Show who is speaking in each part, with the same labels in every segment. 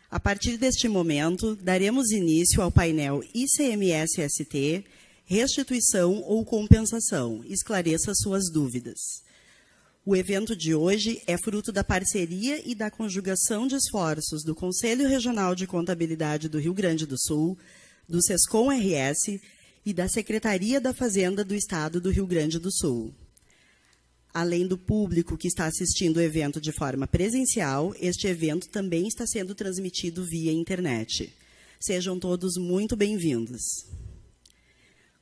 Speaker 1: A partir deste momento, daremos início ao painel ICMS-ST, restituição ou compensação. Esclareça suas dúvidas. O evento de hoje é fruto da parceria e da conjugação de esforços do Conselho Regional de Contabilidade do Rio Grande do Sul, do SESCOM-RS e da Secretaria da Fazenda do Estado do Rio Grande do Sul. Além do público que está assistindo o evento de forma presencial, este evento também está sendo transmitido via internet. Sejam todos muito bem-vindos.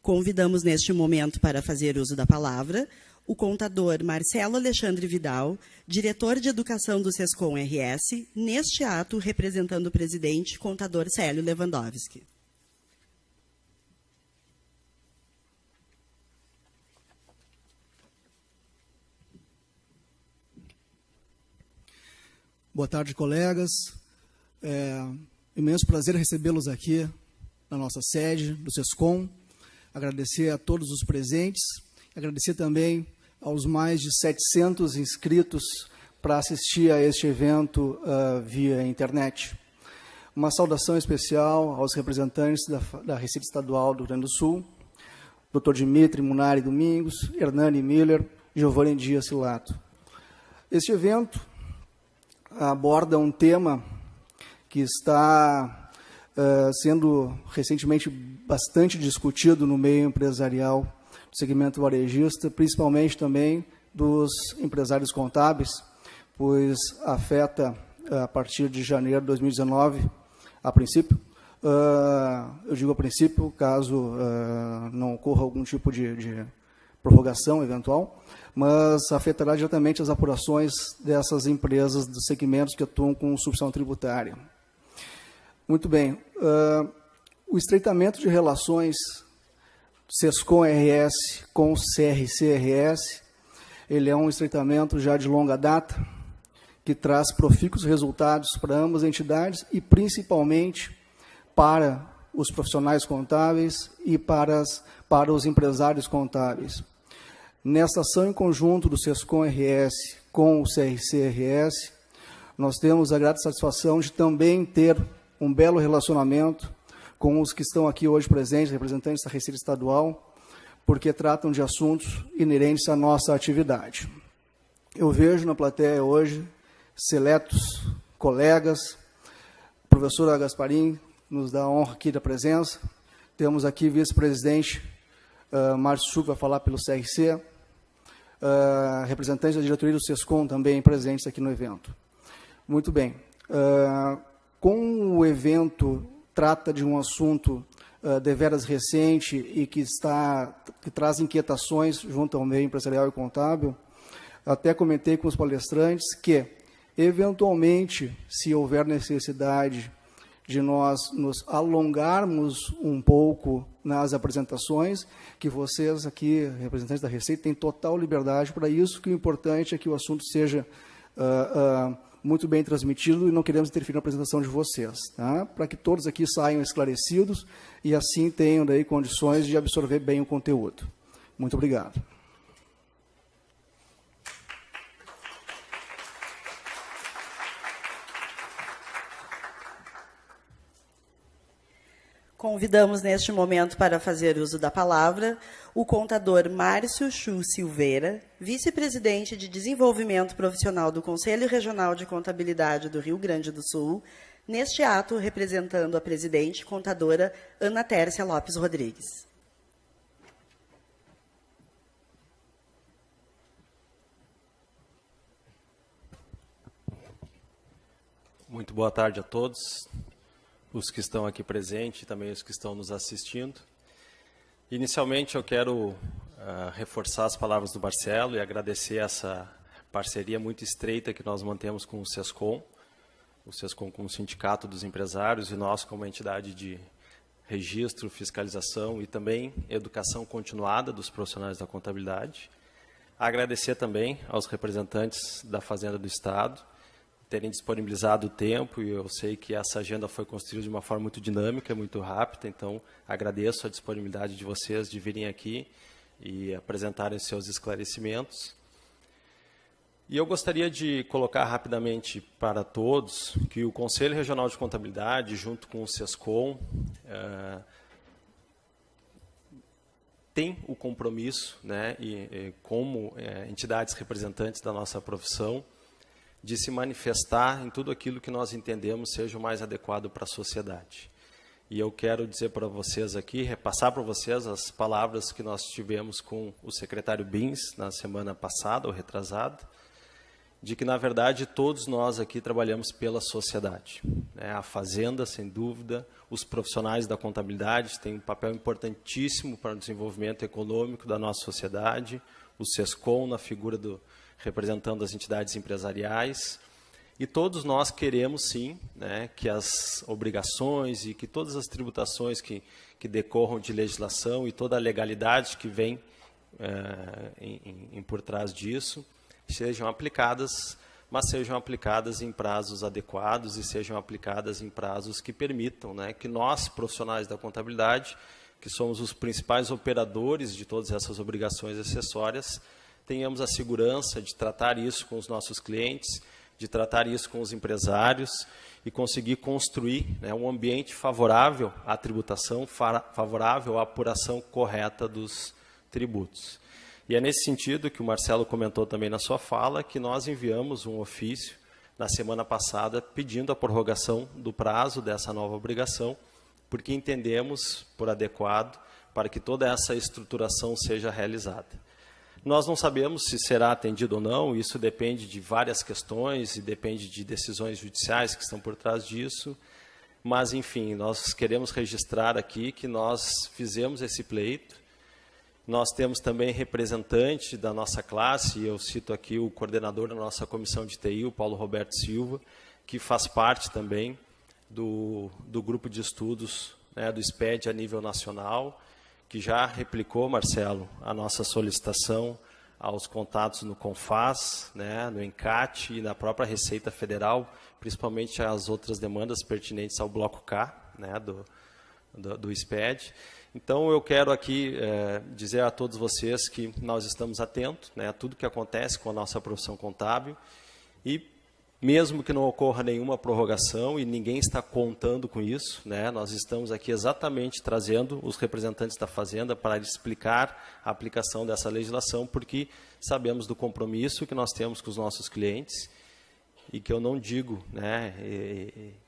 Speaker 1: Convidamos neste momento para fazer uso da palavra o contador Marcelo Alexandre Vidal, diretor de Educação do SESCOM-RS, neste ato representando o presidente, contador Célio Lewandowski.
Speaker 2: Boa tarde, colegas. É imenso prazer recebê-los aqui na nossa sede do SESCOM. Agradecer a todos os presentes, agradecer também aos mais de 700 inscritos para assistir a este evento via internet. Uma saudação especial aos representantes da Receita Estadual do Rio Grande do Sul, Dr. Dimitri Munari Domingos, Hernani Miller, Giovanni Dias Silato. Este evento aborda um tema que está sendo recentemente bastante discutido no meio empresarial do segmento varejista, principalmente também dos empresários contábeis, pois afeta, a partir de janeiro de 2019, a princípio, eu digo a princípio, caso não ocorra algum tipo de prorrogação eventual, mas afetará diretamente as apurações dessas empresas dos segmentos que atuam com substituição tributária. Muito bem. O estreitamento de relações SESCOM-RS com o CRC-RS, ele é um estreitamento já de longa data, que traz profícuos resultados para ambas as entidades e principalmente para os profissionais contábeis e para os empresários contábeis. Nesta ação em conjunto do SESCOM-RS com o CRC-RS, nós temos a grata satisfação de também ter um belo relacionamento com os que estão aqui hoje presentes, representantes da Receita Estadual, porque tratam de assuntos inerentes à nossa atividade. Eu vejo na plateia hoje seletos colegas, a professora Gasparim nos dá a honra aqui da presença, temos aqui vice-presidente Márcio Chuc, vai falar pelo CRC, representantes da diretoria do SESCOM também presentes aqui no evento. Muito bem. Como o evento trata de um assunto deveras recente e que traz inquietações junto ao meio empresarial e contábil, até comentei com os palestrantes que, eventualmente, se houver necessidade de nós nos alongarmos um pouco nas apresentações, que vocês aqui, representantes da Receita, têm total liberdade para isso, que o importante é que o assunto seja muito bem transmitido e não queremos interferir na apresentação de vocês, tá? Para que todos aqui saiam esclarecidos e assim tenham daí condições de absorver bem o conteúdo. Muito obrigado.
Speaker 1: Convidamos neste momento para fazer uso da palavra o contador Márcio Chu Silveira, vice-presidente de Desenvolvimento Profissional do Conselho Regional de Contabilidade do Rio Grande do Sul, neste ato representando a presidente contadora Ana Tércia Lopes Rodrigues.
Speaker 3: Muito boa tarde a todos, os que estão aqui presentes e também os que estão nos assistindo. Inicialmente, eu quero reforçar as palavras do Marcelo e agradecer essa parceria muito estreita que nós mantemos com o SESCOM como sindicato dos empresários e nós como entidade de registro, fiscalização e também educação continuada dos profissionais da contabilidade. Agradecer também aos representantes da Fazenda do Estado, terem disponibilizado o tempo, e eu sei que essa agenda foi construída de uma forma muito dinâmica, muito rápida, então agradeço a disponibilidade de vocês de virem aqui e apresentarem seus esclarecimentos. E eu gostaria de colocar rapidamente para todos que o Conselho Regional de Contabilidade, junto com o SESCOM, tem o compromisso, né, como entidades representantes da nossa profissão, de se manifestar em tudo aquilo que nós entendemos seja o mais adequado para a sociedade. E eu quero dizer para vocês aqui, repassar para vocês as palavras que nós tivemos com o secretário Bins na semana passada, ou retrasada, de que, na verdade, todos nós aqui trabalhamos pela sociedade. A Fazenda, sem dúvida, os profissionais da contabilidade têm um papel importantíssimo para o desenvolvimento econômico da nossa sociedade, o SESCOM, na figura representando as entidades empresariais, e todos nós queremos, sim, né, que as obrigações e que todas as tributações que decorram de legislação e toda a legalidade que vem por trás disso sejam aplicadas, mas sejam aplicadas em prazos adequados e sejam aplicadas em prazos que permitam, né, que nós, profissionais da contabilidade, que somos os principais operadores de todas essas obrigações acessórias, tenhamos a segurança de tratar isso com os nossos clientes, de tratar isso com os empresários e conseguir construir, né, um ambiente favorável à tributação, favorável à apuração correta dos tributos. E é nesse sentido que o Marcelo comentou também na sua fala, que nós enviamos um ofício na semana passada pedindo a prorrogação do prazo dessa nova obrigação, porque entendemos por adequado para que toda essa estruturação seja realizada. Nós não sabemos se será atendido ou não, isso depende de várias questões e depende de decisões judiciais que estão por trás disso, mas, enfim, nós queremos registrar aqui que nós fizemos esse pleito. Nós temos também representante da nossa classe, e eu cito aqui o coordenador da nossa comissão de TI, o Paulo Roberto Silva, que faz parte também do grupo de estudos, né, do SPED a nível nacional, que já replicou, Marcelo, a nossa solicitação aos contatos no CONFAS, né, no ENCAT e na própria Receita Federal, principalmente as outras demandas pertinentes ao bloco K, né, do SPED. Então, eu quero aqui dizer a todos vocês que nós estamos atentos, né, a tudo que acontece com a nossa profissão contábil e, mesmo que não ocorra nenhuma prorrogação, e ninguém está contando com isso, né, nós estamos aqui exatamente trazendo os representantes da Fazenda para explicar a aplicação dessa legislação, porque sabemos do compromisso que nós temos com os nossos clientes e que eu não digo, né,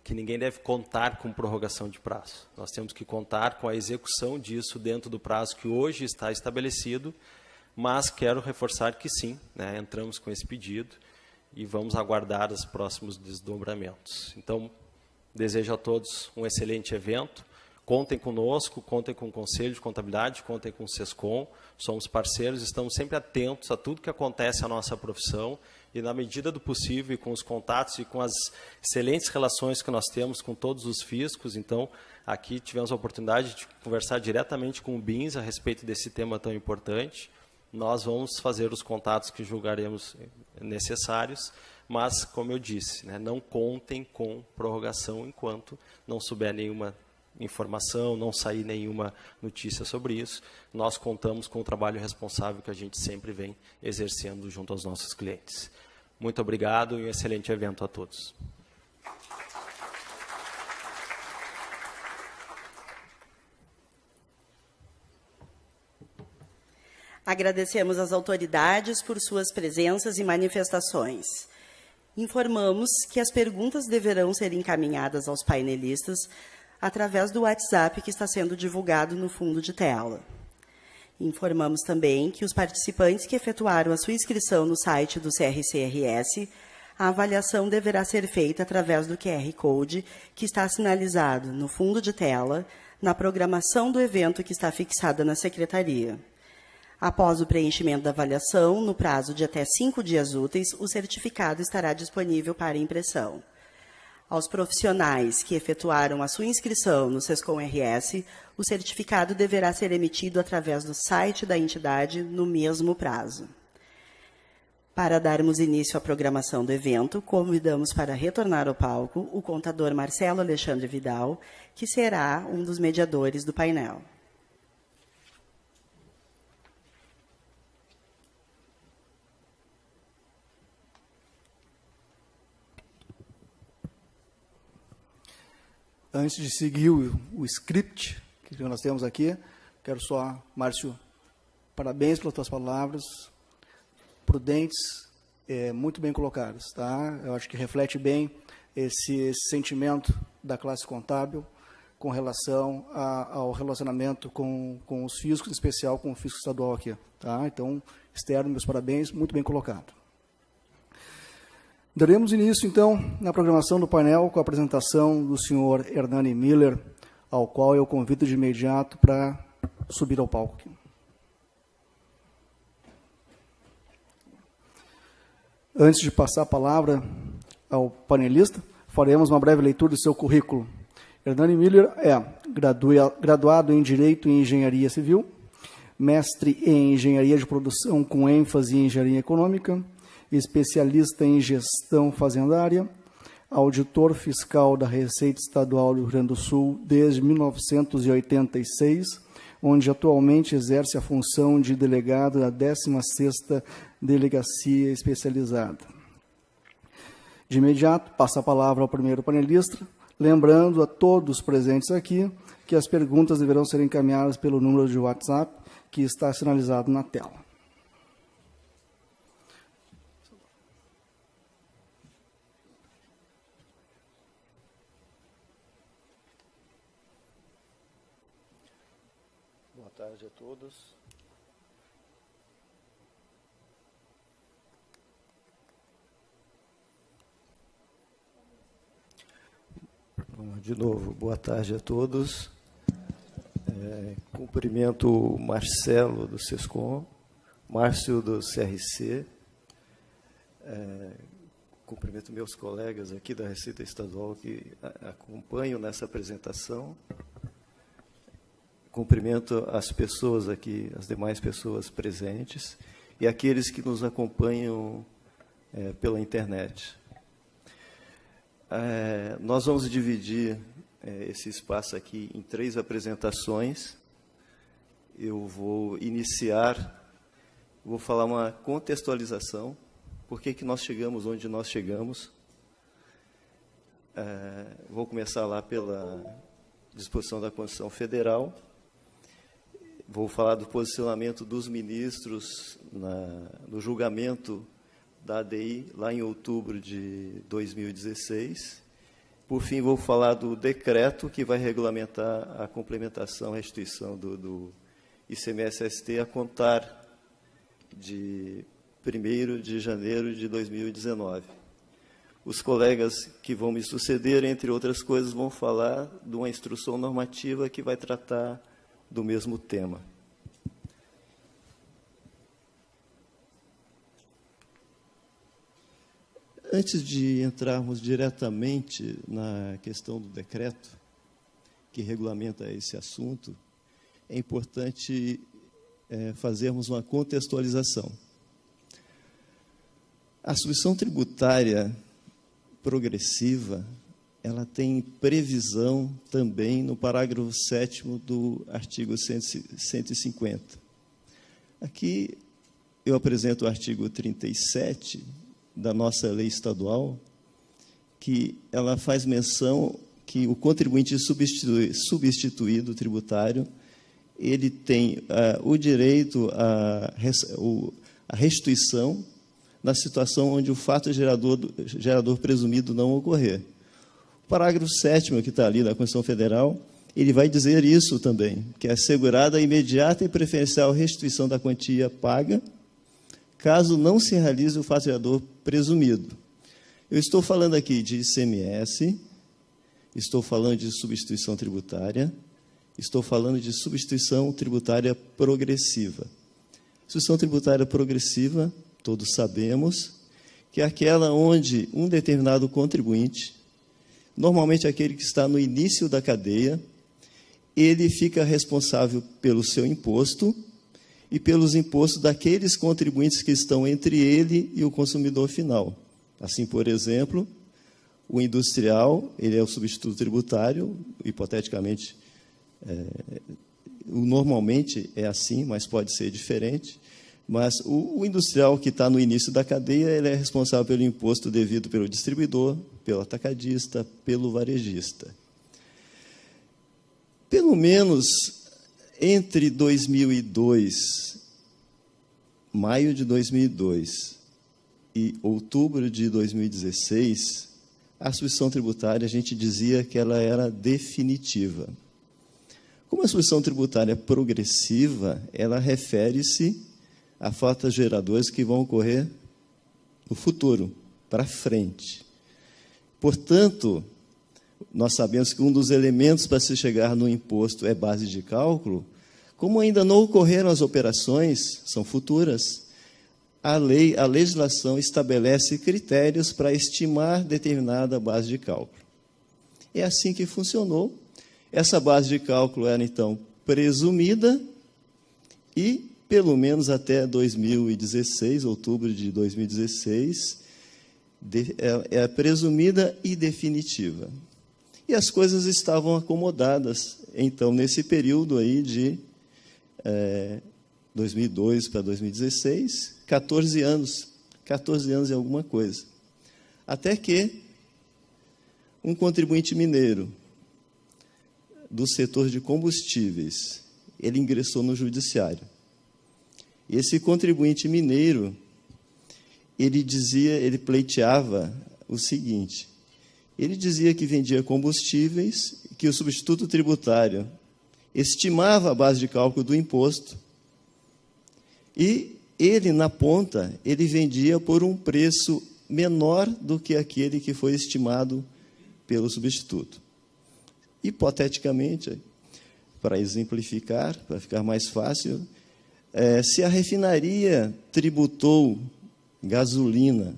Speaker 3: que ninguém deve contar com prorrogação de prazo. Nós temos que contar com a execução disso dentro do prazo que hoje está estabelecido, mas quero reforçar que sim, né, entramos com esse pedido e vamos aguardar os próximos desdobramentos. Então, desejo a todos um excelente evento. Contem conosco, contem com o Conselho de Contabilidade, contem com o SESCOM. Somos parceiros, estamos sempre atentos a tudo que acontece na nossa profissão e, na medida do possível, e com os contatos e com as excelentes relações que nós temos com todos os fiscos. Então, aqui tivemos a oportunidade de conversar diretamente com o Bins a respeito desse tema tão importante. Nós vamos fazer os contatos que julgaremos necessários, mas, como eu disse, né, não contem com prorrogação enquanto não souber nenhuma informação, não sair nenhuma notícia sobre isso. Nós contamos com o trabalho responsável que a gente sempre vem exercendo junto aos nossos clientes. Muito obrigado e um excelente evento a todos.
Speaker 1: Agradecemos às autoridades por suas presenças e manifestações. Informamos que as perguntas deverão ser encaminhadas aos painelistas através do WhatsApp que está sendo divulgado no fundo de tela. Informamos também que os participantes que efetuaram a sua inscrição no site do CRCRS, a avaliação deverá ser feita através do QR Code que está sinalizado no fundo de tela, na programação do evento que está fixada na Secretaria. Após o preenchimento da avaliação, no prazo de até 5 dias úteis, o certificado estará disponível para impressão. Aos profissionais que efetuaram a sua inscrição no SESCOM-RS, o certificado deverá ser emitido através do site da entidade no mesmo prazo. Para darmos início à programação do evento, convidamos para retornar ao palco o contador Marcelo Alexandre Vidal, que será um dos mediadores do painel.
Speaker 2: Antes de seguir o script que nós temos aqui, quero só, Márcio, parabéns pelas tuas palavras, prudentes, muito bem colocadas, tá? Eu acho que reflete bem esse sentimento da classe contábil com relação ao relacionamento com os fiscos, em especial com o fisco estadual aqui, tá? Então, externo, meus parabéns, muito bem colocado. Daremos início, então, na programação do painel com a apresentação do senhor Hernani Miller, ao qual eu convido de imediato para subir ao palco aqui. Antes de passar a palavra ao panelista, faremos uma breve leitura do seu currículo. Hernani Miller é graduado em Direito e Engenharia Civil, mestre em Engenharia de Produção com ênfase em Engenharia Econômica, especialista em Gestão Fazendária, auditor fiscal da Receita Estadual do Rio Grande do Sul desde 1986, onde atualmente exerce a função de delegado da 16ª Delegacia Especializada. De imediato, passo a palavra ao primeiro panelista, lembrando a todos presentes aqui que as perguntas deverão ser encaminhadas pelo número de WhatsApp que está sinalizado na tela.
Speaker 4: Boa tarde a todos. De novo, boa tarde a todos. Cumprimento o Marcelo do SESCOM, Márcio do CRC, cumprimento meus colegas aqui da Receita Estadual que acompanham nessa apresentação, cumprimento as pessoas aqui, as demais pessoas presentes e aqueles que nos acompanham pela internet. Nós vamos dividir esse espaço aqui em 3 apresentações. Eu vou iniciar, vou falar uma contextualização, por que nós chegamos onde nós chegamos. Vou começar lá pela disposição da Constituição Federal. Vou falar do posicionamento dos ministros no julgamento da ADI, lá em outubro de 2016. Por fim, vou falar do decreto que vai regulamentar a complementação, a restituição do ICMS-ST a contar de 1º de janeiro de 2019. Os colegas que vão me suceder, entre outras coisas, vão falar de uma instrução normativa que vai tratar do mesmo tema. Antes de entrarmos diretamente na questão do decreto que regulamenta esse assunto, é importante fazermos uma contextualização. A substituição tributária progressiva, ela tem previsão também no parágrafo 7º do artigo 150. Aqui eu apresento o artigo 37 da nossa lei estadual, que ela faz menção que o contribuinte substituído tributário, ele tem o direito à restituição na situação onde o fato gerador presumido não ocorrer. O parágrafo 7º, que está ali da Constituição Federal, ele vai dizer isso também, que é assegurada a imediata e preferencial restituição da quantia paga, caso não se realize o fato gerador presumido. Eu estou falando aqui de ICMS, estou falando de substituição tributária, estou falando de substituição tributária progressiva. Substituição tributária progressiva, todos sabemos, que é aquela onde um determinado contribuinte, normalmente aquele que está no início da cadeia, ele fica responsável pelo seu imposto e pelos impostos daqueles contribuintes que estão entre ele e o consumidor final. Assim, por exemplo, o industrial, ele é o substituto tributário, hipoteticamente, normalmente é assim, mas pode ser diferente, mas o industrial que está no início da cadeia, ele é responsável pelo imposto devido pelo distribuidor, pelo atacadista, pelo varejista. pelo menos entre 2002, maio de 2002 e outubro de 2016, a substituição tributária, a gente dizia que ela era definitiva. Como a substituição tributária é progressiva, ela refere-se a fatos geradores que vão ocorrer no futuro, para frente. Portanto, nós sabemos que um dos elementos para se chegar no imposto é base de cálculo. Como ainda não ocorreram as operações, são futuras, a legislação estabelece critérios para estimar determinada base de cálculo. É assim que funcionou. Essa base de cálculo era, então, presumida e, pelo menos até 2016, outubro de 2016, é presumida e definitiva. E as coisas estavam acomodadas, então, nesse período aí de 2002 para 2016, 14 anos e alguma coisa. Até que um contribuinte mineiro do setor de combustíveis, ele ingressou no judiciário. Esse contribuinte mineiro, ele pleiteava o seguinte: ele dizia que vendia combustíveis, que o substituto tributário estimava a base de cálculo do imposto e ele, na ponta, ele vendia por um preço menor do que aquele que foi estimado pelo substituto. Hipoteticamente, para exemplificar, para ficar mais fácil, se a refinaria tributou gasolina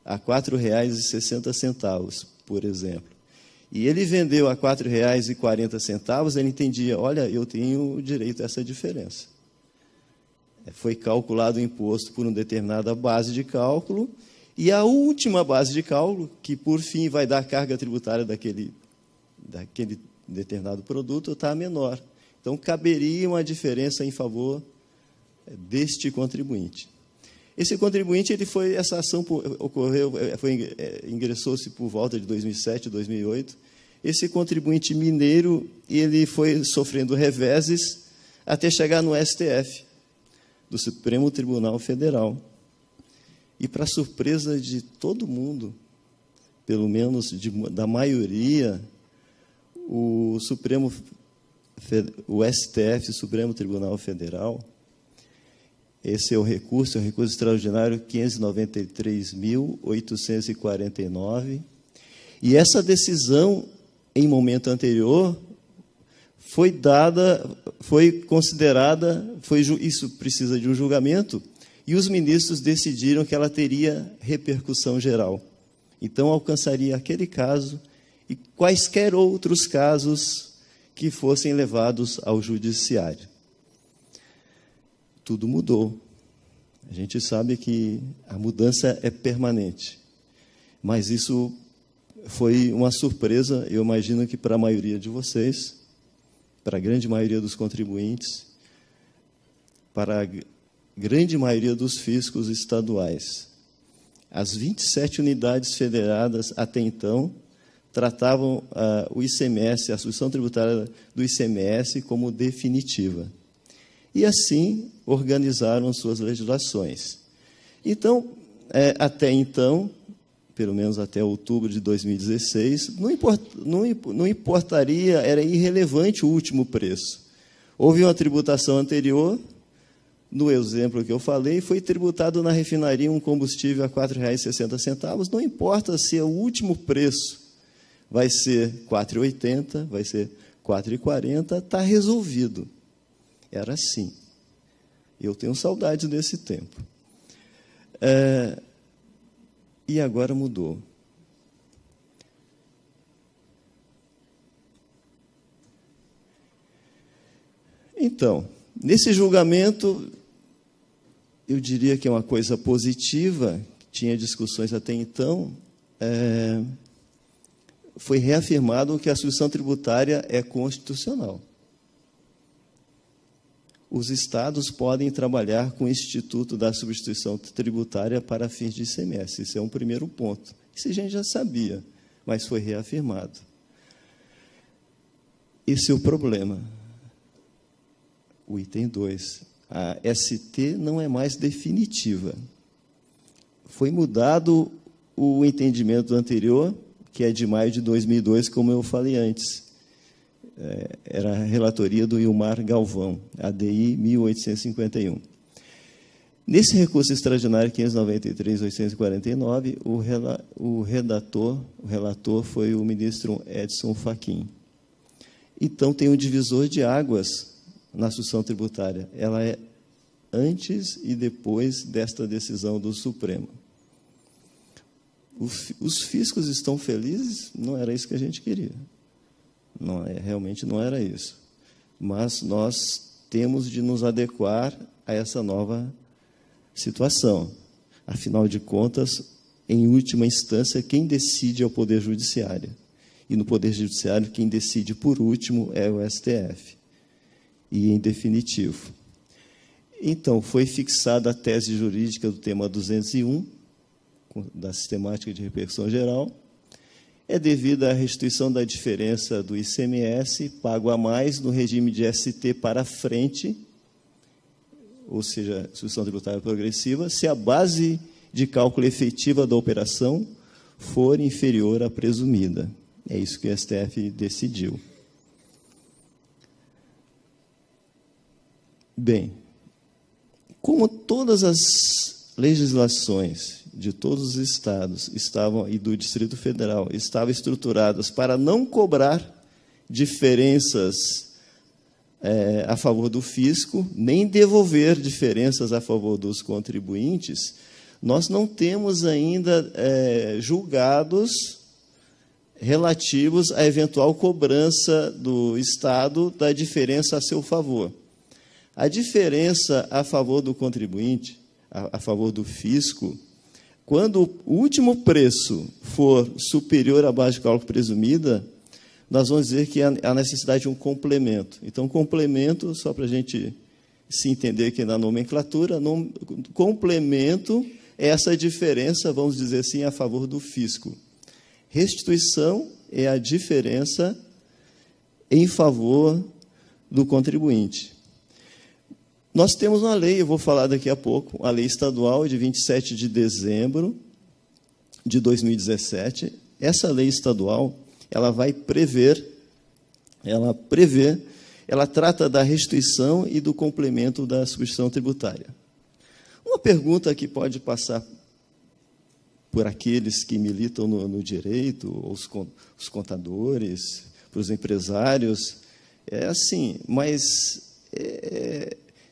Speaker 4: a R$ 4,60, por exemplo, e ele vendeu a R$ 4,40, ele entendia, olha, eu tenho direito a essa diferença. Foi calculado o imposto por uma determinada base de cálculo, e a última base de cálculo, que por fim vai dar a carga tributária daquele determinado produto, está menor. Então, caberia uma diferença em favor deste contribuinte. Esse contribuinte, essa ação ocorreu, ingressou-se por volta de 2007, 2008. Esse contribuinte mineiro, ele foi sofrendo reveses até chegar no STF, do Supremo Tribunal Federal. E, para surpresa de todo mundo, pelo menos da maioria, o STF, Supremo Tribunal Federal, esse é o recurso extraordinário 593.849, e essa decisão, em momento anterior, foi considerada, isso precisa de um julgamento, e os ministros decidiram que ela teria repercussão geral. Então, alcançaria aquele caso e quaisquer outros casos que fossem levados ao judiciário. Tudo mudou. A gente sabe que a mudança é permanente, mas isso foi uma surpresa, eu imagino que para a maioria de vocês, para a grande maioria dos contribuintes, para a grande maioria dos fiscos estaduais. As 27 unidades federadas, até então, tratavam o ICMS, a substituição tributária do ICMS, como definitiva. E, assim, organizaram suas legislações. Então, até então, pelo menos até outubro de 2016, não importaria, era irrelevante o último preço. Houve uma tributação anterior, no exemplo que eu falei, foi tributado na refinaria um combustível a R$ 4,60, não importa se o último preço vai ser R$ 4,80, vai ser R$ 4,40, está resolvido. Era assim. Eu tenho saudade desse tempo. E agora mudou. Então, nesse julgamento, eu diria que é uma coisa positiva, tinha discussões até então, foi reafirmado que a substituição tributária é constitucional. Os estados podem trabalhar com o Instituto da Substituição Tributária para fins de ICMS. Isso é um primeiro ponto. Isso a gente já sabia, mas foi reafirmado. Esse é o problema. O item 2. A ST não é mais definitiva. Foi mudado o entendimento anterior, que é de maio de 2002, como eu falei antes. Era a relatoria do Ilmar Galvão, ADI 1851. Nesse recurso extraordinário 593.849, o relator foi o ministro Edson Fachin. Então, tem um divisor de águas na sucessão tributária. Ela é antes e depois desta decisão do Supremo. Os fiscos estão felizes? Não era isso que a gente queria. Realmente não era isso. Mas nós temos de nos adequar a essa nova situação. Afinal de contas, em última instância, quem decide é o Poder Judiciário. E no Poder Judiciário, quem decide por último é o STF. E em definitivo. Então, foi fixada a tese jurídica do tema 201, da sistemática de repercussão geral, é devida à restituição da diferença do ICMS pago a mais no regime de ST para frente, ou seja, sucessão tributária progressiva, se a base de cálculo efetiva da operação for inferior à presumida. É isso que o STF decidiu. Bem, como todas as legislações de todos os estados e do Distrito Federal estavam estruturadas para não cobrar diferenças a favor do fisco, nem devolver diferenças a favor dos contribuintes, nós não temos ainda julgados relativos à eventual cobrança do Estado da diferença a seu favor. A diferença a favor do contribuinte, a favor do fisco, quando o último preço for superior à base de cálculo presumida, nós vamos dizer que há necessidade de um complemento. Então, complemento, só para a gente se entender aqui na nomenclatura, complemento é essa diferença, vamos dizer assim, a favor do fisco. Restituição é a diferença em favor do contribuinte. Nós temos uma lei, eu vou falar daqui a pouco, a lei estadual de 27 de dezembro de 2017. Essa lei estadual, ela trata da restituição e do complemento da substituição tributária. Uma pergunta que pode passar por aqueles que militam no direito, os contadores, para os empresários, é assim, mas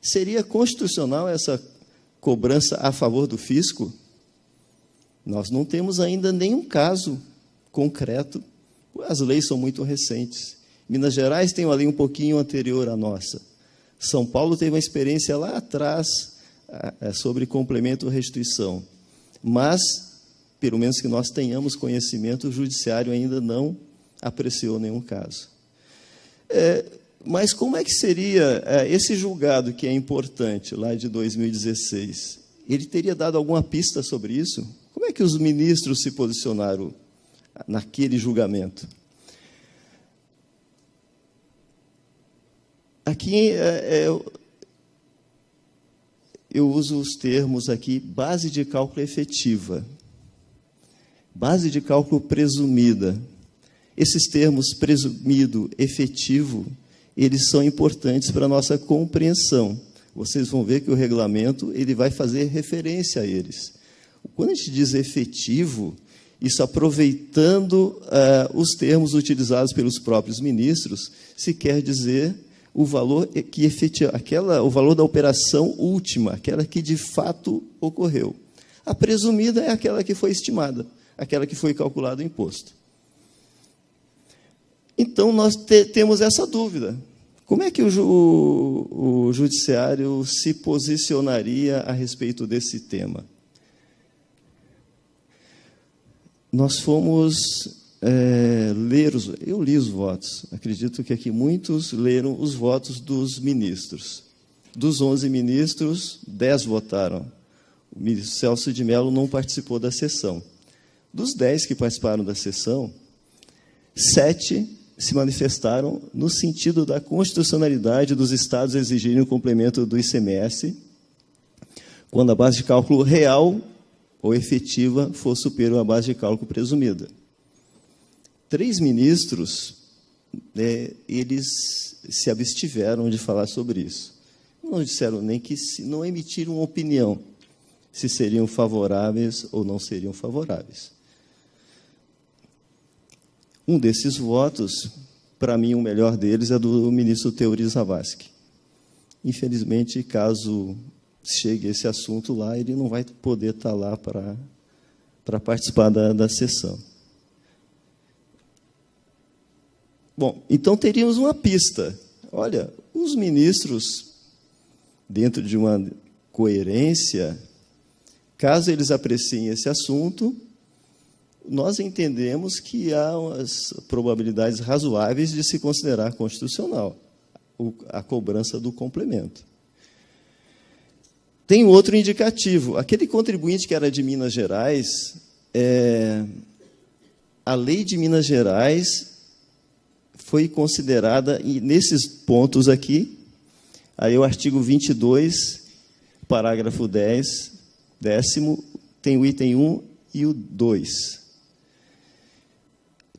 Speaker 4: seria constitucional essa cobrança a favor do fisco? Nós não temos ainda nenhum caso concreto, as leis são muito recentes. Minas Gerais tem uma lei um pouquinho anterior à nossa. São Paulo teve uma experiência lá atrás sobre complemento e restituição. Mas, pelo menos que nós tenhamos conhecimento, o judiciário ainda não apreciou nenhum caso. Mas como é que seria esse julgado que é importante, lá de 2016? Ele teria dado alguma pista sobre isso? Como é que os ministros se posicionaram naquele julgamento? Aqui eu uso os termos aqui, base de cálculo efetiva, base de cálculo presumida. Esses termos presumido, efetivo, eles são importantes para a nossa compreensão. Vocês vão ver que o regulamento ele vai fazer referência a eles. Quando a gente diz efetivo, isso aproveitando os termos utilizados pelos próprios ministros, se quer dizer o valor que o valor da operação última, aquela que de fato ocorreu. A presumida é aquela que foi estimada, aquela que foi calculado o imposto. Então, nós temos essa dúvida. Como é que o judiciário se posicionaria a respeito desse tema? Nós fomos eu li os votos. Acredito que aqui muitos leram os votos dos ministros. Dos 11 ministros, 10 votaram. O ministro Celso de Mello não participou da sessão. Dos 10 que participaram da sessão, 7 se manifestaram no sentido da constitucionalidade dos estados exigirem o complemento do ICMS quando a base de cálculo real ou efetiva for superior à base de cálculo presumida. 3 ministros, eles se abstiveram de falar sobre isso. Não disseram nem que não emitiram opinião se seriam favoráveis ou não seriam favoráveis. Um desses votos, para mim, o melhor deles é do ministro Teori Zavascki. Infelizmente, caso chegue esse assunto lá, ele não vai poder estar lá para participar da sessão. Bom, então teríamos uma pista. Olha, os ministros, dentro de uma coerência, caso eles apreciem esse assunto, nós entendemos que há umas probabilidades razoáveis de se considerar constitucional a cobrança do complemento. Tem outro indicativo. Aquele contribuinte que era de Minas Gerais, a lei de Minas Gerais foi considerada, e nesses pontos aqui, aí o artigo 22, parágrafo 10º, tem o item 1 e o 2.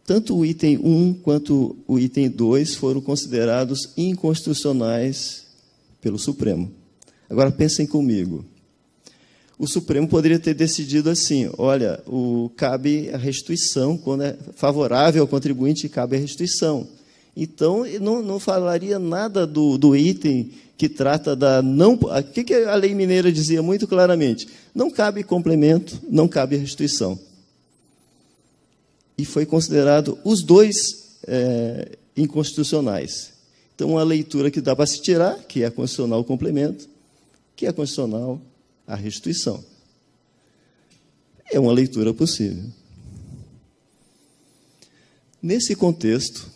Speaker 4: Tanto o item 1 quanto o item 2 foram considerados inconstitucionais pelo Supremo. Agora, pensem comigo. O Supremo poderia ter decidido assim, olha, cabe a restituição, quando é favorável ao contribuinte, cabe a restituição. Então, não falaria nada do item que trata da não... O que a lei mineira dizia muito claramente? Não cabe complemento, não cabe restituição. E foi considerado os dois inconstitucionais. Então, uma leitura que dá para se tirar, que é constitucional o complemento, que é constitucional a restituição. É uma leitura possível. Nesse contexto,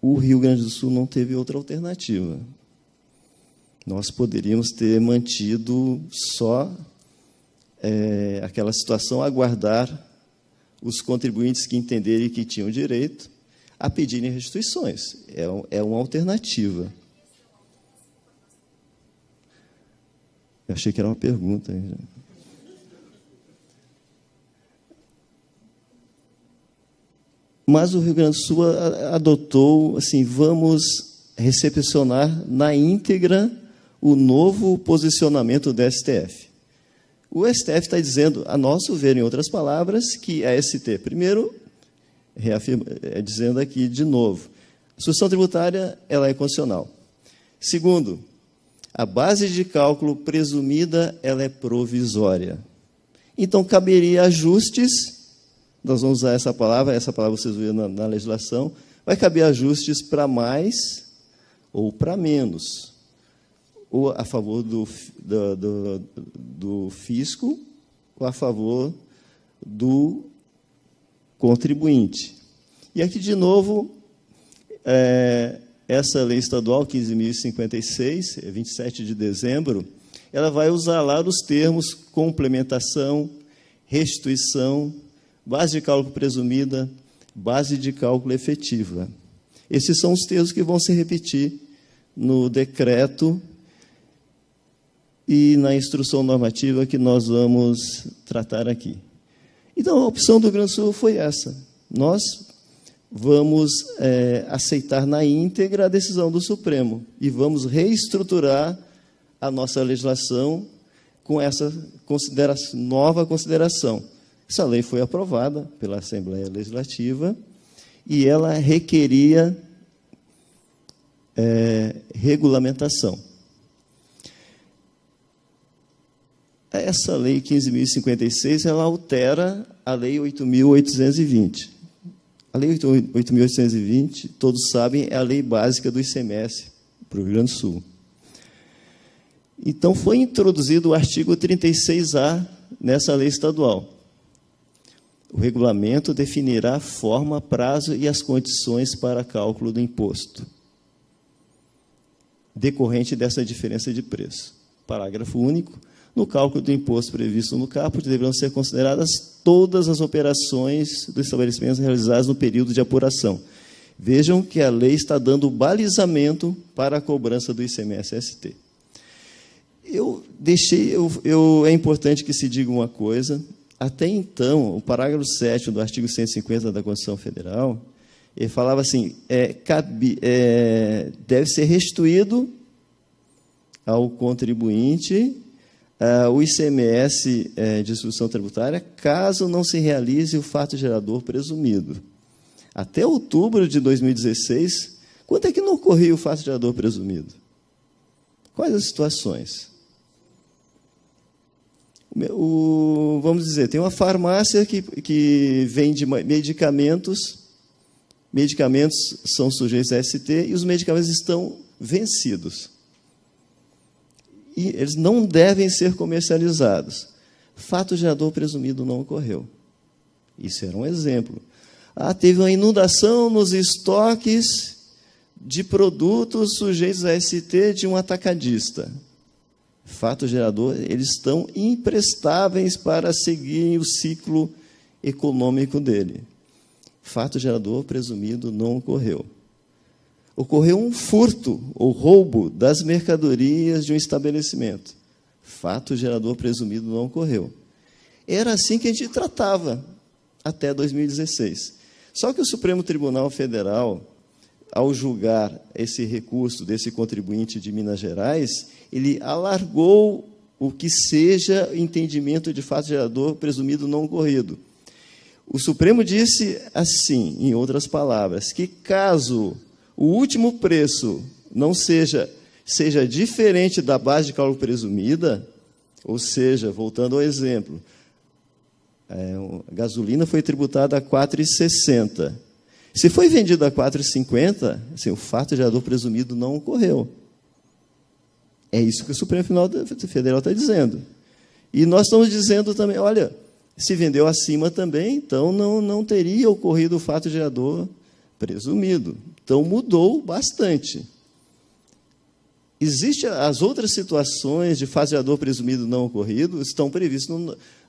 Speaker 4: o Rio Grande do Sul não teve outra alternativa. Nós poderíamos ter mantido só aquela situação, aguardar os contribuintes que entenderem que tinham direito a pedirem restituições. É uma alternativa. Eu achei que era uma pergunta. Mas o Rio Grande do Sul adotou, assim, vamos recepcionar na íntegra o novo posicionamento do STF. O STF está dizendo, a nosso ver, em outras palavras, que a ST, primeiro, dizendo aqui de novo, a sucessão tributária ela é constitucional. Segundo, a base de cálculo presumida ela é provisória. Então, caberia ajustes, nós vamos usar essa palavra vocês viram na legislação, vai caber ajustes para mais ou para menos, ou a favor do fisco, ou a favor do contribuinte. E aqui, de novo, essa lei estadual 15.056, 27 de dezembro, ela vai usar lá os termos complementação, restituição, base de cálculo presumida, base de cálculo efetiva. Esses são os termos que vão se repetir no decreto e na instrução normativa que nós vamos tratar aqui. Então, a opção do Rio Grande do Sul foi essa. Nós vamos aceitar na íntegra a decisão do Supremo e vamos reestruturar a nossa legislação com essa nova consideração. Essa lei foi aprovada pela Assembleia Legislativa e ela requeria regulamentação. Essa lei 15.056, ela altera a lei 8.820. A lei 8.820, todos sabem, é a lei básica do ICMS para o Rio Grande do Sul. Então, foi introduzido o artigo 36A nessa lei estadual. O regulamento definirá a forma, prazo e as condições para cálculo do imposto decorrente dessa diferença de preço. Parágrafo único. No cálculo do imposto previsto no caput, deverão ser consideradas todas as operações do estabelecimento realizadas no período de apuração. Vejam que a lei está dando balizamento para a cobrança do ICMS-ST. É importante que se diga uma coisa. Até então, o parágrafo 7º do artigo 150 da Constituição Federal, ele falava assim, deve ser restituído ao contribuinte o ICMS de distribuição tributária, caso não se realize o fato gerador presumido. Até outubro de 2016, quanto é que não ocorria o fato gerador presumido? Quais as situações? Vamos dizer, tem uma farmácia que vende medicamentos, medicamentos são sujeitos a ST e os medicamentos estão vencidos. E eles não devem ser comercializados. Fato gerador presumido não ocorreu. Isso era um exemplo. Teve uma inundação nos estoques de produtos sujeitos a ST de um atacadista. Fato gerador, eles estão imprestáveis para seguirem o ciclo econômico dele. Fato gerador presumido não ocorreu. Ocorreu um furto ou roubo das mercadorias de um estabelecimento. Fato gerador presumido não ocorreu. Era assim que a gente tratava até 2016. Só que o Supremo Tribunal Federal, ao julgar esse recurso desse contribuinte de Minas Gerais, ele alargou o que seja entendimento de fato gerador presumido não ocorrido. O Supremo disse assim, em outras palavras, que caso o último preço não seja diferente da base de cálculo presumida, ou seja, voltando ao exemplo, a gasolina foi tributada a R$ 4,60. Se foi vendida a R$ 4,50, assim, o fato gerador presumido não ocorreu. É isso que o Supremo Federal está dizendo. E nós estamos dizendo também, olha, se vendeu acima também, então não teria ocorrido o fato gerador presumido. Então, mudou bastante. Existem as outras situações de fato gerador presumido não ocorrido, estão previstas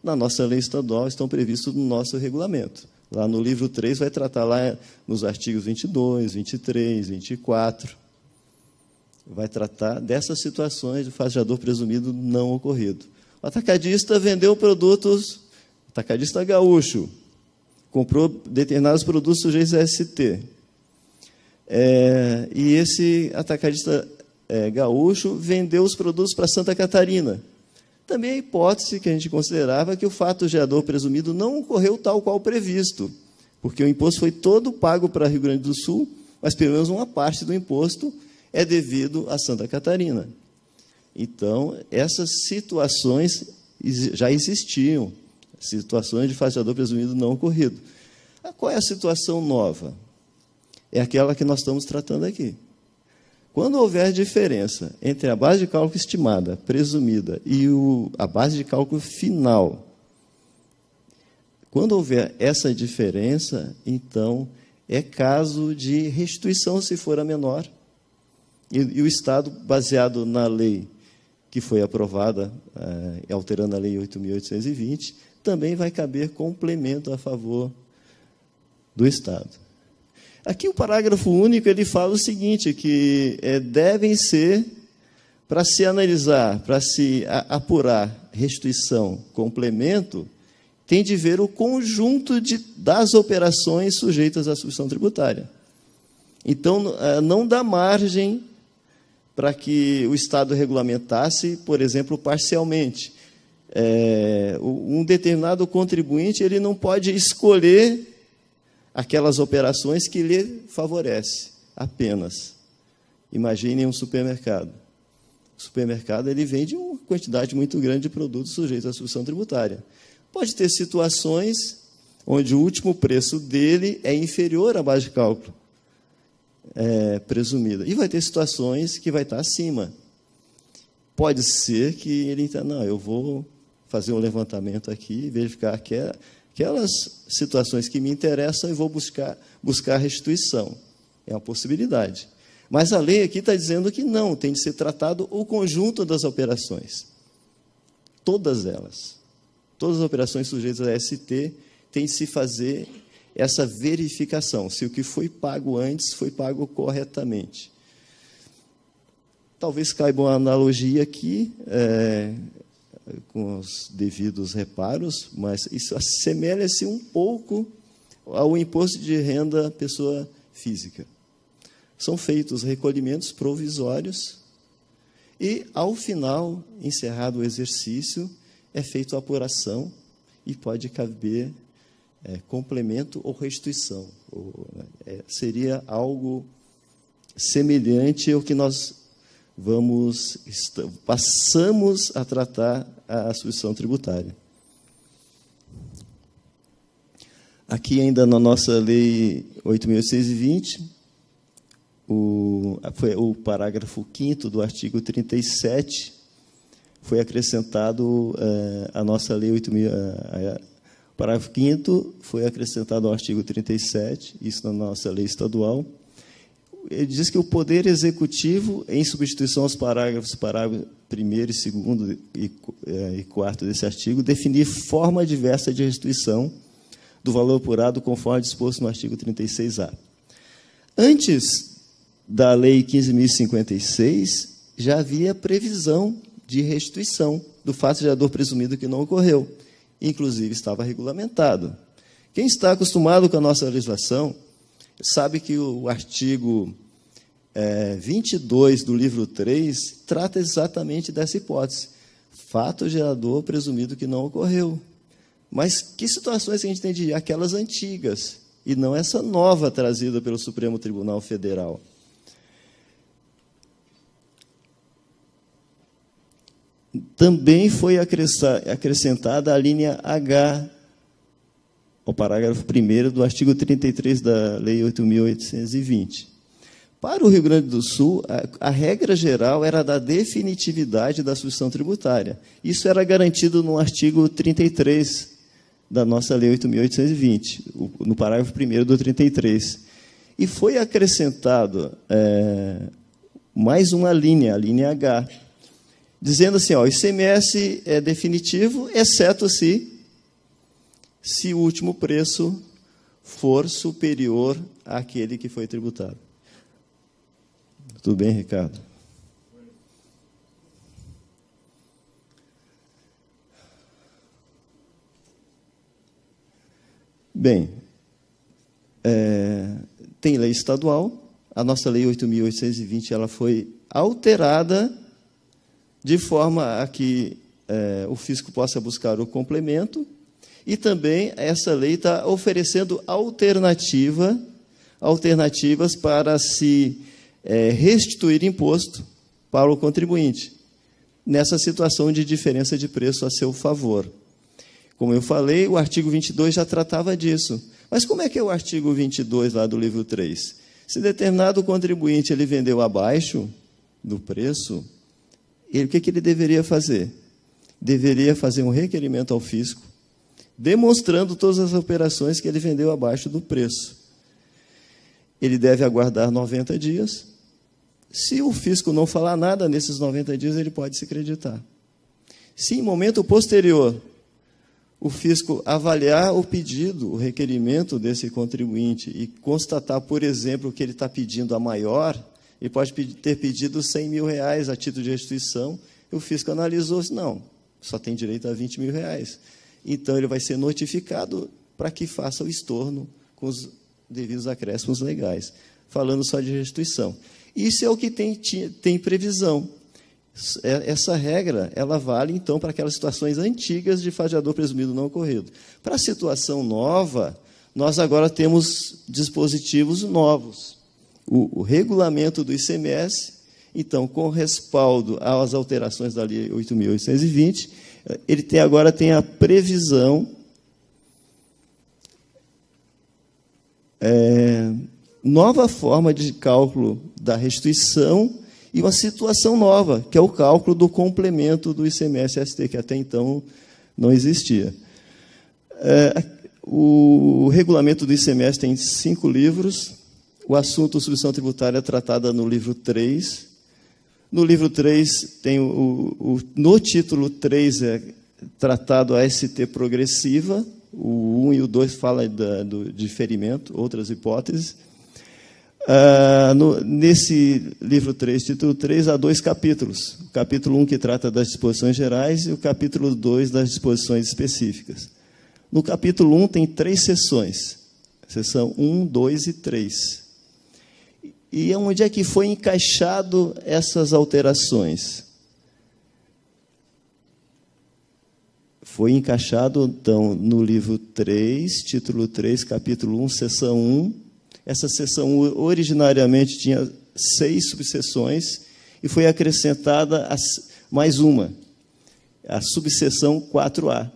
Speaker 4: na nossa lei estadual, estão previstas no nosso regulamento. Lá no livro 3 vai tratar lá nos artigos 22, 23, 24. Vai tratar dessas situações de fato gerador presumido não ocorrido. O atacadista vendeu produtos, atacadista gaúcho, comprou determinados produtos sujeitos a ST. E esse atacadista gaúcho vendeu os produtos para Santa Catarina. Também a hipótese que a gente considerava que o fato gerador presumido não ocorreu tal qual previsto, porque o imposto foi todo pago para Rio Grande do Sul, mas pelo menos uma parte do imposto é devido a Santa Catarina. Então, essas situações já existiam, situações de fato gerador presumido não ocorrido. Qual é a situação nova? É aquela que nós estamos tratando aqui. Quando houver diferença entre a base de cálculo estimada, presumida, e a base de cálculo final, quando houver essa diferença, então, é caso de restituição, se for a menor. E o Estado, baseado na lei que foi aprovada, alterando a Lei 8.820, também vai caber complemento a favor do Estado. Aqui o parágrafo único ele fala o seguinte, que devem ser, para se analisar, para se apurar restituição, complemento, tem de ver o conjunto das operações sujeitas à substituição tributária. Então, não dá margem para que o Estado regulamentasse, por exemplo, parcialmente. Um determinado contribuinte ele não pode escolher aquelas operações que lhe favorecem apenas. Imaginem um supermercado. O supermercado ele vende uma quantidade muito grande de produtos sujeitos à substituição tributária. Pode ter situações onde o último preço dele é inferior à base de cálculo presumida. E vai ter situações que vai estar acima. Pode ser que ele entenda, não, eu vou fazer um levantamento aqui, verificar aquelas situações que me interessam e vou buscar restituição. É uma possibilidade. Mas a lei aqui está dizendo que não, tem de ser tratado o conjunto das operações. todas elas. Todas as operações sujeitas a ST tem de se fazer essa verificação, se o que foi pago antes foi pago corretamente. Talvez caiba uma analogia aqui, com os devidos reparos, mas isso assemelha-se um pouco ao imposto de renda pessoa física. São feitos recolhimentos provisórios e, ao final, encerrado o exercício, é feita a apuração e pode caber complemento ou restituição. Seria algo semelhante ao que nós passamos a tratar a substituição tributária. Aqui, ainda na nossa Lei 8.820, foi o parágrafo 5º do artigo 37, foi acrescentado a nossa Lei 8.000. O parágrafo 5º foi acrescentado ao artigo 37, isso na nossa lei estadual. Ele diz que o Poder Executivo, em substituição aos parágrafos 1º, 2º e 4º desse artigo, definir forma diversa de restituição do valor apurado conforme disposto no artigo 36A. Antes da Lei 15.056, já havia previsão de restituição do fato gerador presumido que não ocorreu. Inclusive, estava regulamentado. Quem está acostumado com a nossa legislação sabe que o artigo 22 do livro 3 trata exatamente dessa hipótese. Fato gerador presumido que não ocorreu. Mas que situações a gente tem de ir? Aquelas antigas, e não essa nova trazida pelo Supremo Tribunal Federal. Também foi acrescentada a linha H, ao parágrafo 1º do artigo 33 da Lei 8.820. Para o Rio Grande do Sul, a regra geral era da definitividade da substituição tributária. Isso era garantido no artigo 33 da nossa Lei 8.820, no parágrafo 1º do 33. E foi acrescentado mais uma linha, a linha H, dizendo assim, o ICMS é definitivo, exceto se o último preço for superior àquele que foi tributado. Tudo bem, Ricardo? Bem, tem lei estadual, a nossa Lei 8.820 ela foi alterada de forma a que o fisco possa buscar o complemento, e também essa lei está oferecendo alternativas para se restituir imposto para o contribuinte, nessa situação de diferença de preço a seu favor. Como eu falei, o artigo 22 já tratava disso. Mas como é que é o artigo 22 lá do livro 3? Se determinado contribuinte ele vendeu abaixo do preço, o que ele deveria fazer? Deveria fazer um requerimento ao fisco, demonstrando todas as operações que ele vendeu abaixo do preço. Ele deve aguardar 90 dias. Se o fisco não falar nada nesses 90 dias, ele pode se creditar. Se em momento posterior o fisco avaliar o pedido, o requerimento desse contribuinte e constatar, por exemplo, que ele está pedindo a maior, ele pode ter pedido R$100 mil a título de restituição, e o fisco analisou, não, só tem direito a R$20 mil. Então, ele vai ser notificado para que faça o estorno com os devidos acréscimos legais, falando só de restituição. Isso é o que tem previsão. Essa regra ela vale, então, para aquelas situações antigas de fato gerador presumido não ocorrido. Para a situação nova, nós agora temos dispositivos novos. O regulamento do ICMS, então, com respaldo às alterações da Lei 8.820, ele agora tem a previsão nova forma de cálculo da restituição e uma situação nova, que é o cálculo do complemento do ICMS-ST, que até então não existia. O regulamento do ICMS tem 5 livros, o assunto substituição tributária é tratada no livro 3, No livro 3, tem no título 3 é tratado a ST progressiva, o 1 e o 2 fala do diferimento, outras hipóteses. Nesse livro 3, título 3, há 2 capítulos. O capítulo 1, que trata das disposições gerais, e o capítulo 2, das disposições específicas. No capítulo 1, tem 3 seções. Seção 1, 2 e 3. E onde é que foi encaixado essas alterações? Foi encaixado, então, no livro 3, título 3, capítulo 1, seção 1. Essa seção originariamente tinha 6 subseções e foi acrescentada mais uma, a subseção 4A,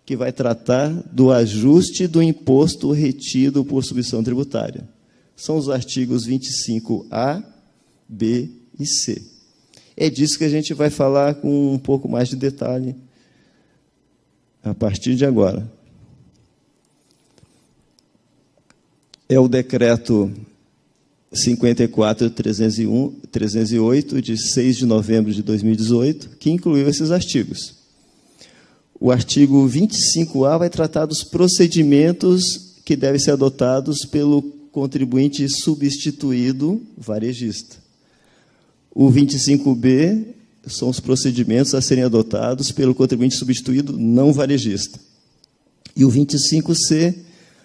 Speaker 4: que vai tratar do ajuste do imposto retido por submissão tributária. São os artigos 25A, B e C. É disso que a gente vai falar com um pouco mais de detalhe a partir de agora. É o decreto 54.308, de 6 de novembro de 2018, que incluiu esses artigos. O artigo 25A vai tratar dos procedimentos que devem ser adotados pelo contribuinte substituído varejista. O 25B são os procedimentos a serem adotados pelo contribuinte substituído não varejista. E o 25C,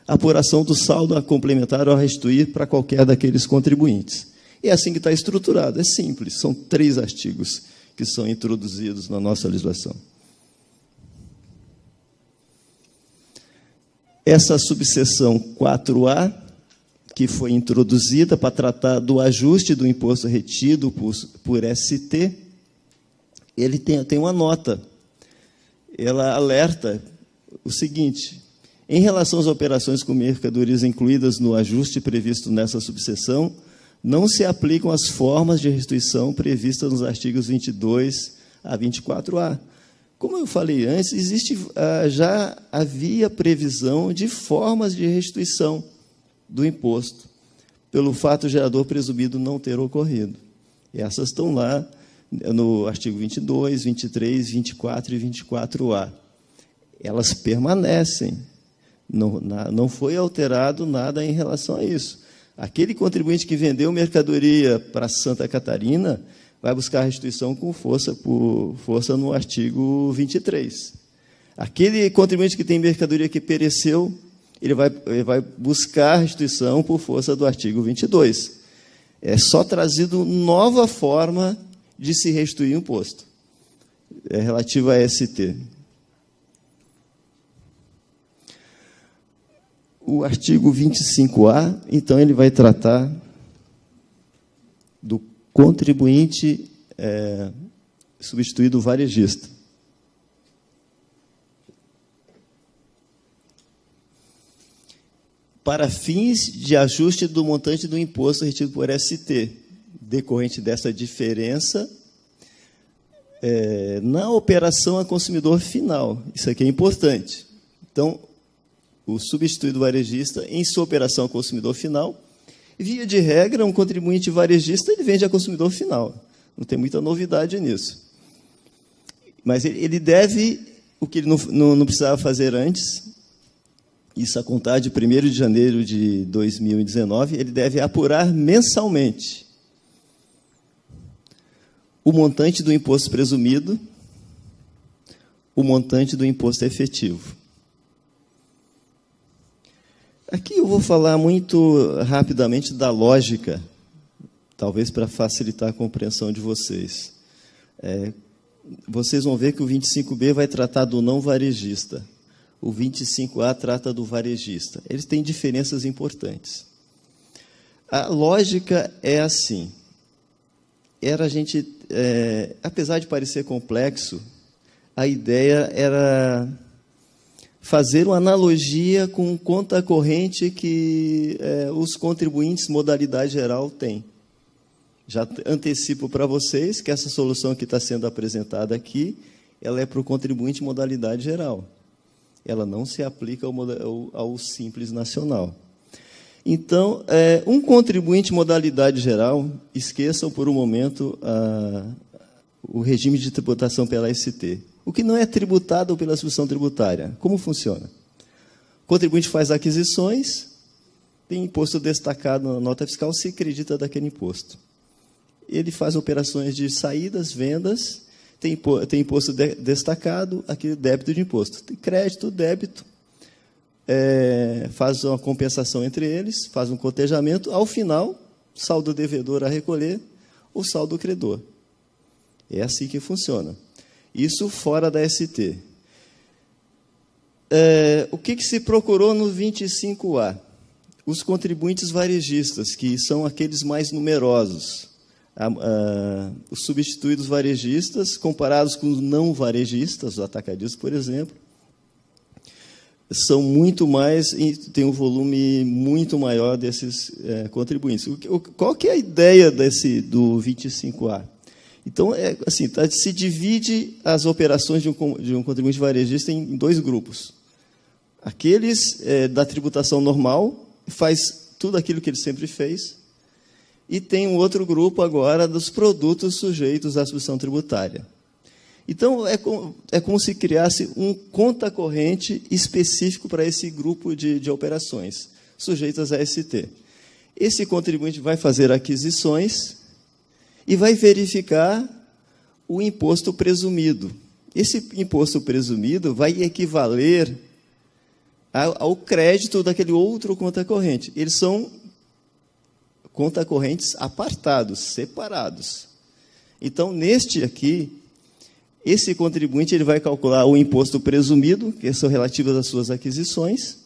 Speaker 4: a apuração do saldo a complementar ou a restituir para qualquer daqueles contribuintes. E é assim que está estruturado, é simples, são 3 artigos que são introduzidos na nossa legislação. Essa subseção 4A, que foi introduzida para tratar do ajuste do imposto retido por ST, ele tem uma nota. Ela alerta o seguinte: em relação às operações com mercadorias incluídas no ajuste previsto nessa subseção, não se aplicam as formas de restituição previstas nos artigos 22 a 24A. Como eu falei antes, já havia previsão de formas de restituição do imposto, pelo fato gerador presumido não ter ocorrido. E essas estão lá no artigo 22, 23, 24 e 24A. Elas permanecem. Não foi alterado nada em relação a isso. Aquele contribuinte que vendeu mercadoria para Santa Catarina vai buscar a restituição com força no artigo 23. Aquele contribuinte que tem mercadoria que pereceu, ele vai buscar a restituição por força do artigo 22. É só trazido nova forma de se restituir o imposto. É relativo a ST. O artigo 25A, então, ele vai tratar do contribuinte substituído varejista. Para fins de ajuste do montante do imposto retido por ST, decorrente dessa diferença na operação a consumidor final. Isso aqui é importante. Então, o substituído varejista, em sua operação a consumidor final, via de regra, um contribuinte varejista, ele vende a consumidor final. Não tem muita novidade nisso. Mas ele deve, o que ele não precisava fazer antes, isso a contar de 1º de janeiro de 2019, ele deve apurar mensalmente o montante do imposto presumido, o montante do imposto efetivo. Aqui eu vou falar muito rapidamente da lógica, talvez para facilitar a compreensão de vocês. Vocês vão ver que o 25B vai tratar do não varejista, o 25A trata do varejista. Eles têm diferenças importantes. A lógica é assim: apesar de parecer complexo, a ideia era fazer uma analogia com conta corrente que os contribuintes modalidade geral têm. Já antecipo para vocês que essa solução que está sendo apresentada aqui, ela é para o contribuinte modalidade geral. Ela não se aplica ao Simples Nacional. Então, um contribuinte modalidade geral, esqueçam por um momento o regime de tributação pela ST. O que não é tributado pela substituição tributária. Como funciona? O contribuinte faz aquisições, tem imposto destacado na nota fiscal, se acredita daquele imposto. Ele faz operações de saídas, vendas, tem imposto destacado, aquele débito de imposto. Tem crédito, débito, faz uma compensação entre eles, faz um cotejamento, ao final, saldo devedor a recolher, o saldo credor. É assim que funciona. Isso fora da ST. O que se procurou no 25A? Os contribuintes varejistas, que são aqueles mais numerosos. Os substituídos varejistas, comparados com os não varejistas, os atacadistas, por exemplo, são muito mais, e tem um volume muito maior desses contribuintes. Qual que é a ideia do 25A? Então, assim, se divide as operações de um contribuinte varejista em dois grupos. Aqueles da tributação normal, faz tudo aquilo que ele sempre fez, e tem um outro grupo agora dos produtos sujeitos à substituição tributária. Então, é como se criasse um conta corrente específico para esse grupo de operações, sujeitas à ST. Esse contribuinte vai fazer aquisições e vai verificar o imposto presumido. Esse imposto presumido vai equivaler ao crédito daquele outro conta corrente. Eles são conta correntes apartados, separados. Então, neste aqui, esse contribuinte ele vai calcular o imposto presumido, que são relativos às suas aquisições,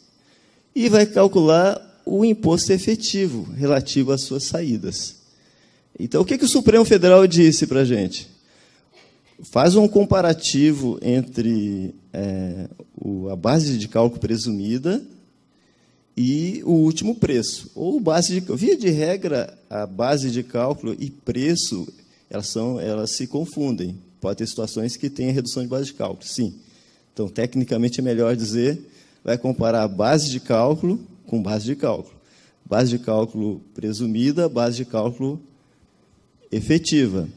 Speaker 4: e vai calcular o imposto efetivo, relativo às suas saídas. Então, o que o Supremo Federal disse para a gente? Faz um comparativo entre a base de cálculo presumida e o último preço. Ou via de regra, a base de cálculo e preço, elas se confundem. Pode ter situações que têm redução de base de cálculo, sim. Então, tecnicamente, é melhor dizer, vai comparar a base de cálculo com base de cálculo. Base de cálculo presumida, base de cálculo efetiva.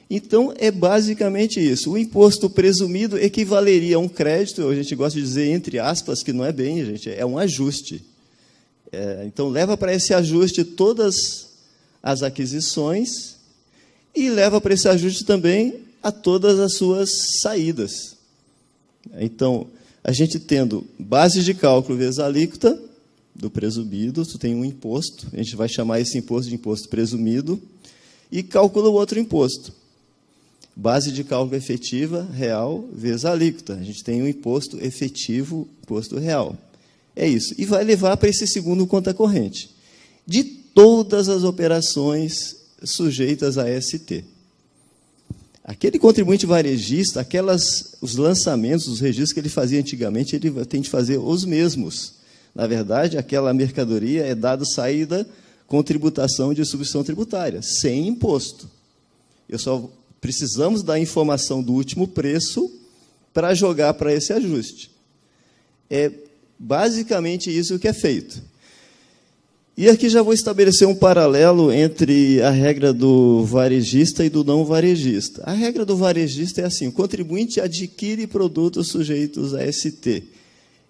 Speaker 4: Então, é basicamente isso. O imposto presumido equivaleria a um crédito, a gente gosta de dizer, entre aspas, que não é bem, gente, é um ajuste. Então, leva para esse ajuste todas as aquisições e leva para esse ajuste também a todas as suas saídas. Então, a gente tendo base de cálculo vezes a alíquota do presumido, tu tem um imposto, a gente vai chamar esse imposto de imposto presumido, e calcula o outro imposto. Base de cálculo efetiva, real, vezes a alíquota. A gente tem um imposto efetivo, imposto real. É isso. E vai levar para esse segundo conta corrente. De todas as operações sujeitas a ST. Aquele contribuinte varejista, os lançamentos, os registros que ele fazia antigamente, ele tem de fazer os mesmos. Na verdade, aquela mercadoria é dado saída com tributação de substituição tributária, sem imposto. Precisamos da informação do último preço para jogar para esse ajuste. É basicamente isso que é feito. E aqui já vou estabelecer um paralelo entre a regra do varejista e do não varejista. A regra do varejista é assim: o contribuinte adquire produtos sujeitos a ST.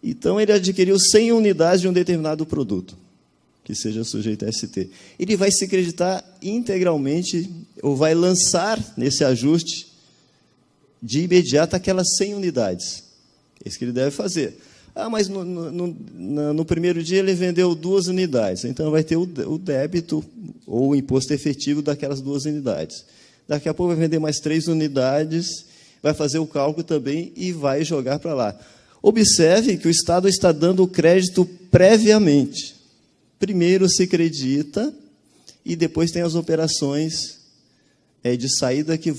Speaker 4: Então, ele adquiriu 100 unidades de um determinado produto, que seja sujeito a ST. Ele vai se creditar integralmente, ou vai lançar nesse ajuste, de imediato, aquelas 100 unidades. É isso que ele deve fazer. Mas no primeiro dia ele vendeu 2 unidades, então vai ter o débito ou o imposto efetivo daquelas 2 unidades. Daqui a pouco vai vender mais 3 unidades, vai fazer o cálculo também e vai jogar para lá. Observe que o Estado está dando o crédito previamente. Primeiro se acredita e depois tem as operações de saída que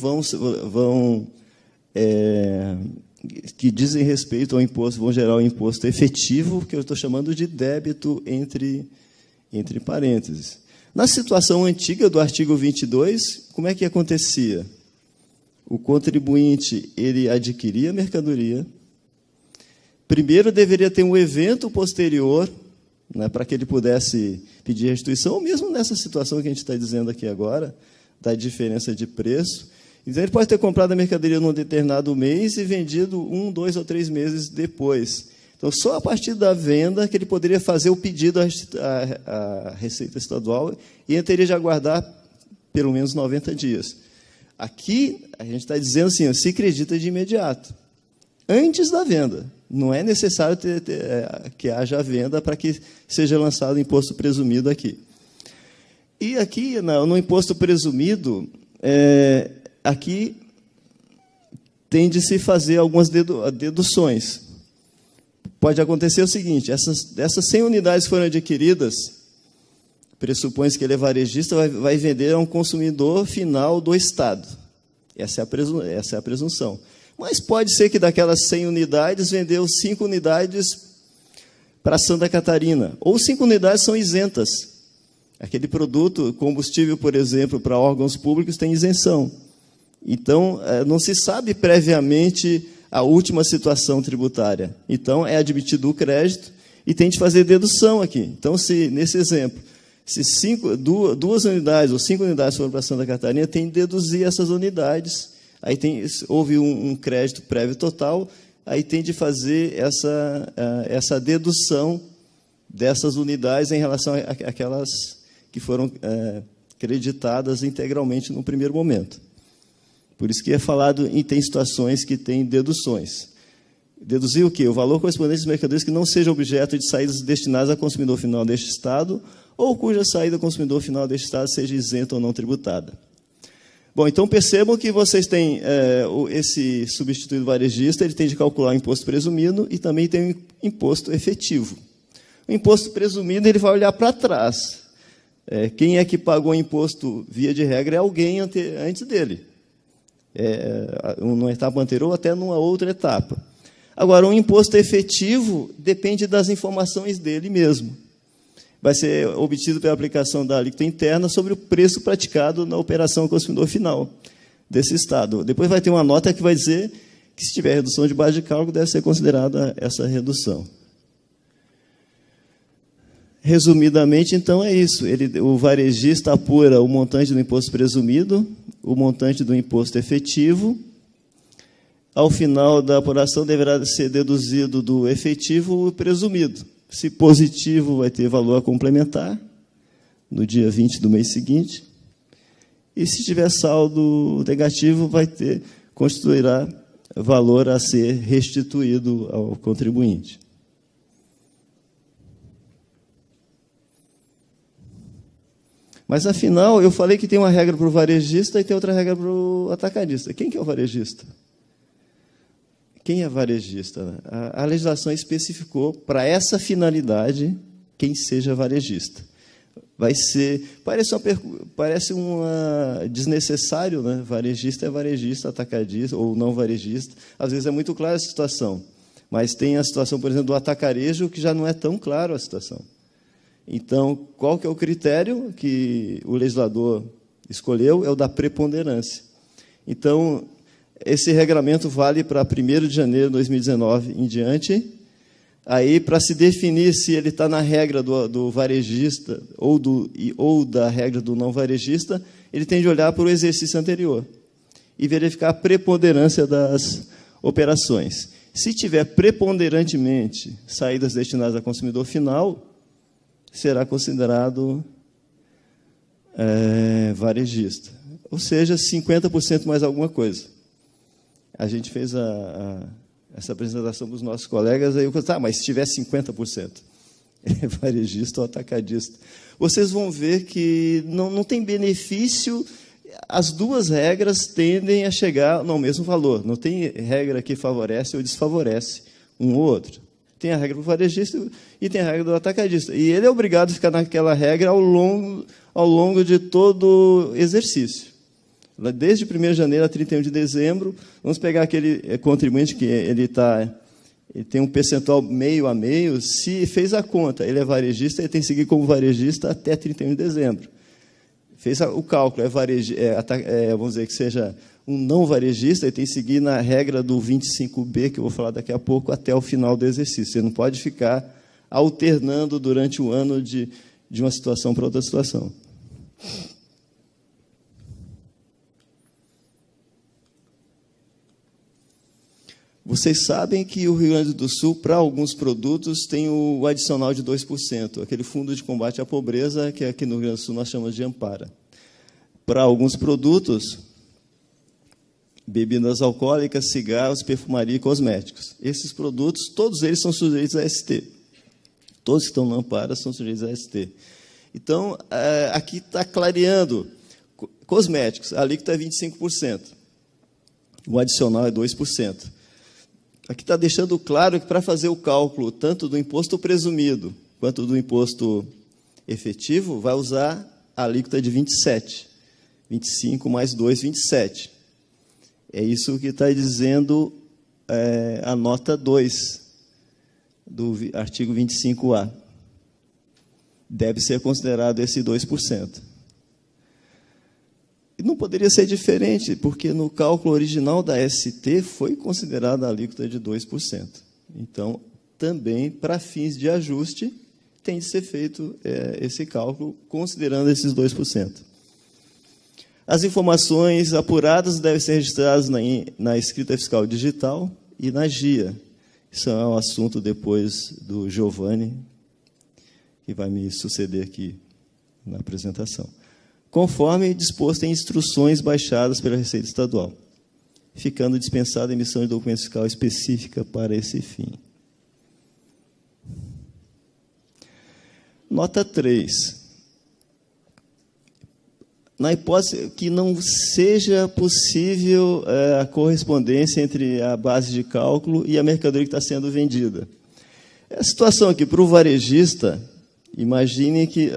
Speaker 4: que dizem respeito ao imposto, vão gerar o imposto efetivo, que eu estou chamando de débito entre parênteses. Na situação antiga do artigo 22, como é que acontecia? O contribuinte ele adquiria a mercadoria, primeiro deveria ter um evento posterior né, para que ele pudesse pedir restituição, ou mesmo nessa situação que a gente está dizendo aqui agora, da diferença de preço. Então, ele pode ter comprado a mercadoria num determinado mês e vendido 1, 2 ou 3 meses depois. Então, só a partir da venda que ele poderia fazer o pedido à Receita Estadual e ele teria de aguardar pelo menos 90 dias. Aqui, a gente está dizendo assim, se acredita de imediato, antes da venda. Não é necessário que haja venda para que seja lançado o imposto presumido aqui. E aqui, no imposto presumido, aqui tem de se fazer algumas deduções. Pode acontecer o seguinte, essas 100 unidades foram adquiridas, pressupõe-se que ele é varejista, vai vender a um consumidor final do Estado. Essa é a presunção. Mas pode ser que daquelas 100 unidades, vendeu 5 unidades para Santa Catarina, ou 5 unidades são isentas. Aquele produto, combustível, por exemplo, para órgãos públicos, tem isenção. Então, não se sabe previamente a última situação tributária. Então, é admitido o crédito e tem de fazer dedução aqui. Então, nesse exemplo, se 2 unidades ou 5 unidades foram para Santa Catarina, tem de deduzir essas unidades. Aí houve um crédito prévio total, aí tem de fazer essa dedução dessas unidades em relação àquelas que foram creditadas integralmente no primeiro momento. Por isso que é falado tem situações que tem deduções. Deduzir o quê? O valor correspondente às mercadorias que não seja objeto de saídas destinadas ao consumidor final deste Estado ou cuja saída ao consumidor final deste Estado seja isenta ou não tributada. Bom, então percebam que vocês têm esse substituído varejista, ele tem de calcular o imposto presumido e também tem o imposto efetivo. O imposto presumido ele vai olhar para trás. Quem é que pagou o imposto, via de regra, é alguém antes dele. Numa etapa anterior, até numa outra etapa. Agora, o imposto efetivo depende das informações dele mesmo. Vai ser obtido pela aplicação da alíquota interna sobre o preço praticado na operação ao consumidor final desse Estado. Depois vai ter uma nota que vai dizer que, se tiver redução de base de cálculo, deve ser considerada essa redução. Resumidamente, então, é isso. O varejista apura o montante do imposto presumido, o montante do imposto efetivo. Ao final da apuração, deverá ser deduzido do efetivo o presumido. Se positivo, vai ter valor a complementar, no dia 20 do mês seguinte. E, se tiver saldo negativo, constituirá valor a ser restituído ao contribuinte. Mas, afinal, eu falei que tem uma regra para o varejista e tem outra regra para o atacadista. Quem que é o varejista? Quem é varejista? A legislação especificou, para essa finalidade, quem seja varejista. Vai ser... Parece desnecessário, né? Varejista é varejista, atacadista ou não varejista. Às vezes é muito clara a situação. Mas tem a situação, por exemplo, do atacarejo, que já não é tão claro a situação. Então, qual que é o critério que o legislador escolheu? É o da preponderância. Então, esse regramento vale para 1º de janeiro de 2019 em diante. Aí, para se definir se ele está na regra do varejista ou da regra do não varejista, ele tem de olhar para o exercício anterior e verificar a preponderância das operações. Se tiver preponderantemente saídas destinadas ao consumidor final, será considerado varejista. Ou seja, 50% mais alguma coisa. A gente fez essa apresentação para os nossos colegas, aí eu falei, mas se tiver 50%, é varejista ou atacadista. Vocês vão ver que não tem benefício, as duas regras tendem a chegar no mesmo valor. Não tem regra que favorece ou desfavorece um ou outro. Tem a regra do varejista e tem a regra do atacadista. E ele é obrigado a ficar naquela regra ao longo de todo o exercício. Desde 1º de janeiro a 31 de dezembro, vamos pegar aquele contribuinte que ele tem um percentual meio a meio, se fez a conta, ele é varejista, ele tem que seguir como varejista até 31 de dezembro. Fez o cálculo, vamos dizer que seja um não varejista, ele tem que seguir na regra do 25B, que eu vou falar daqui a pouco, até o final do exercício. Você não pode ficar alternando durante o ano de uma situação para outra situação. Vocês sabem que o Rio Grande do Sul, para alguns produtos, tem o adicional de 2%, aquele fundo de combate à pobreza, que aqui no Rio Grande do Sul nós chamamos de Ampara. Para alguns produtos, bebidas alcoólicas, cigarros, perfumaria e cosméticos. Esses produtos, todos eles são sujeitos a ST. Todos que estão no Ampara são sujeitos a ST. Então, aqui está clareando. Cosméticos, a alíquota é 25%. O adicional é 2%. Aqui está deixando claro que, para fazer o cálculo tanto do imposto presumido quanto do imposto efetivo, vai usar a alíquota de 27. 25 mais 2, 27. É isso que está dizendo a nota 2 do artigo 25A. Deve ser considerado esse 2%. E não poderia ser diferente, porque no cálculo original da ST foi considerada a alíquota de 2%. Então, também, para fins de ajuste, tem de ser feito esse cálculo, considerando esses 2%. As informações apuradas devem ser registradas na escrita fiscal digital e na GIA. Isso é um assunto depois do Giovanni, que vai me suceder aqui na apresentação, conforme disposto em instruções baixadas pela Receita Estadual, ficando dispensada a emissão de documento fiscal específica para esse fim. Nota 3. Na hipótese que não seja possível a correspondência entre a base de cálculo e a mercadoria que está sendo vendida. A situação aqui, para o varejista, imagine que,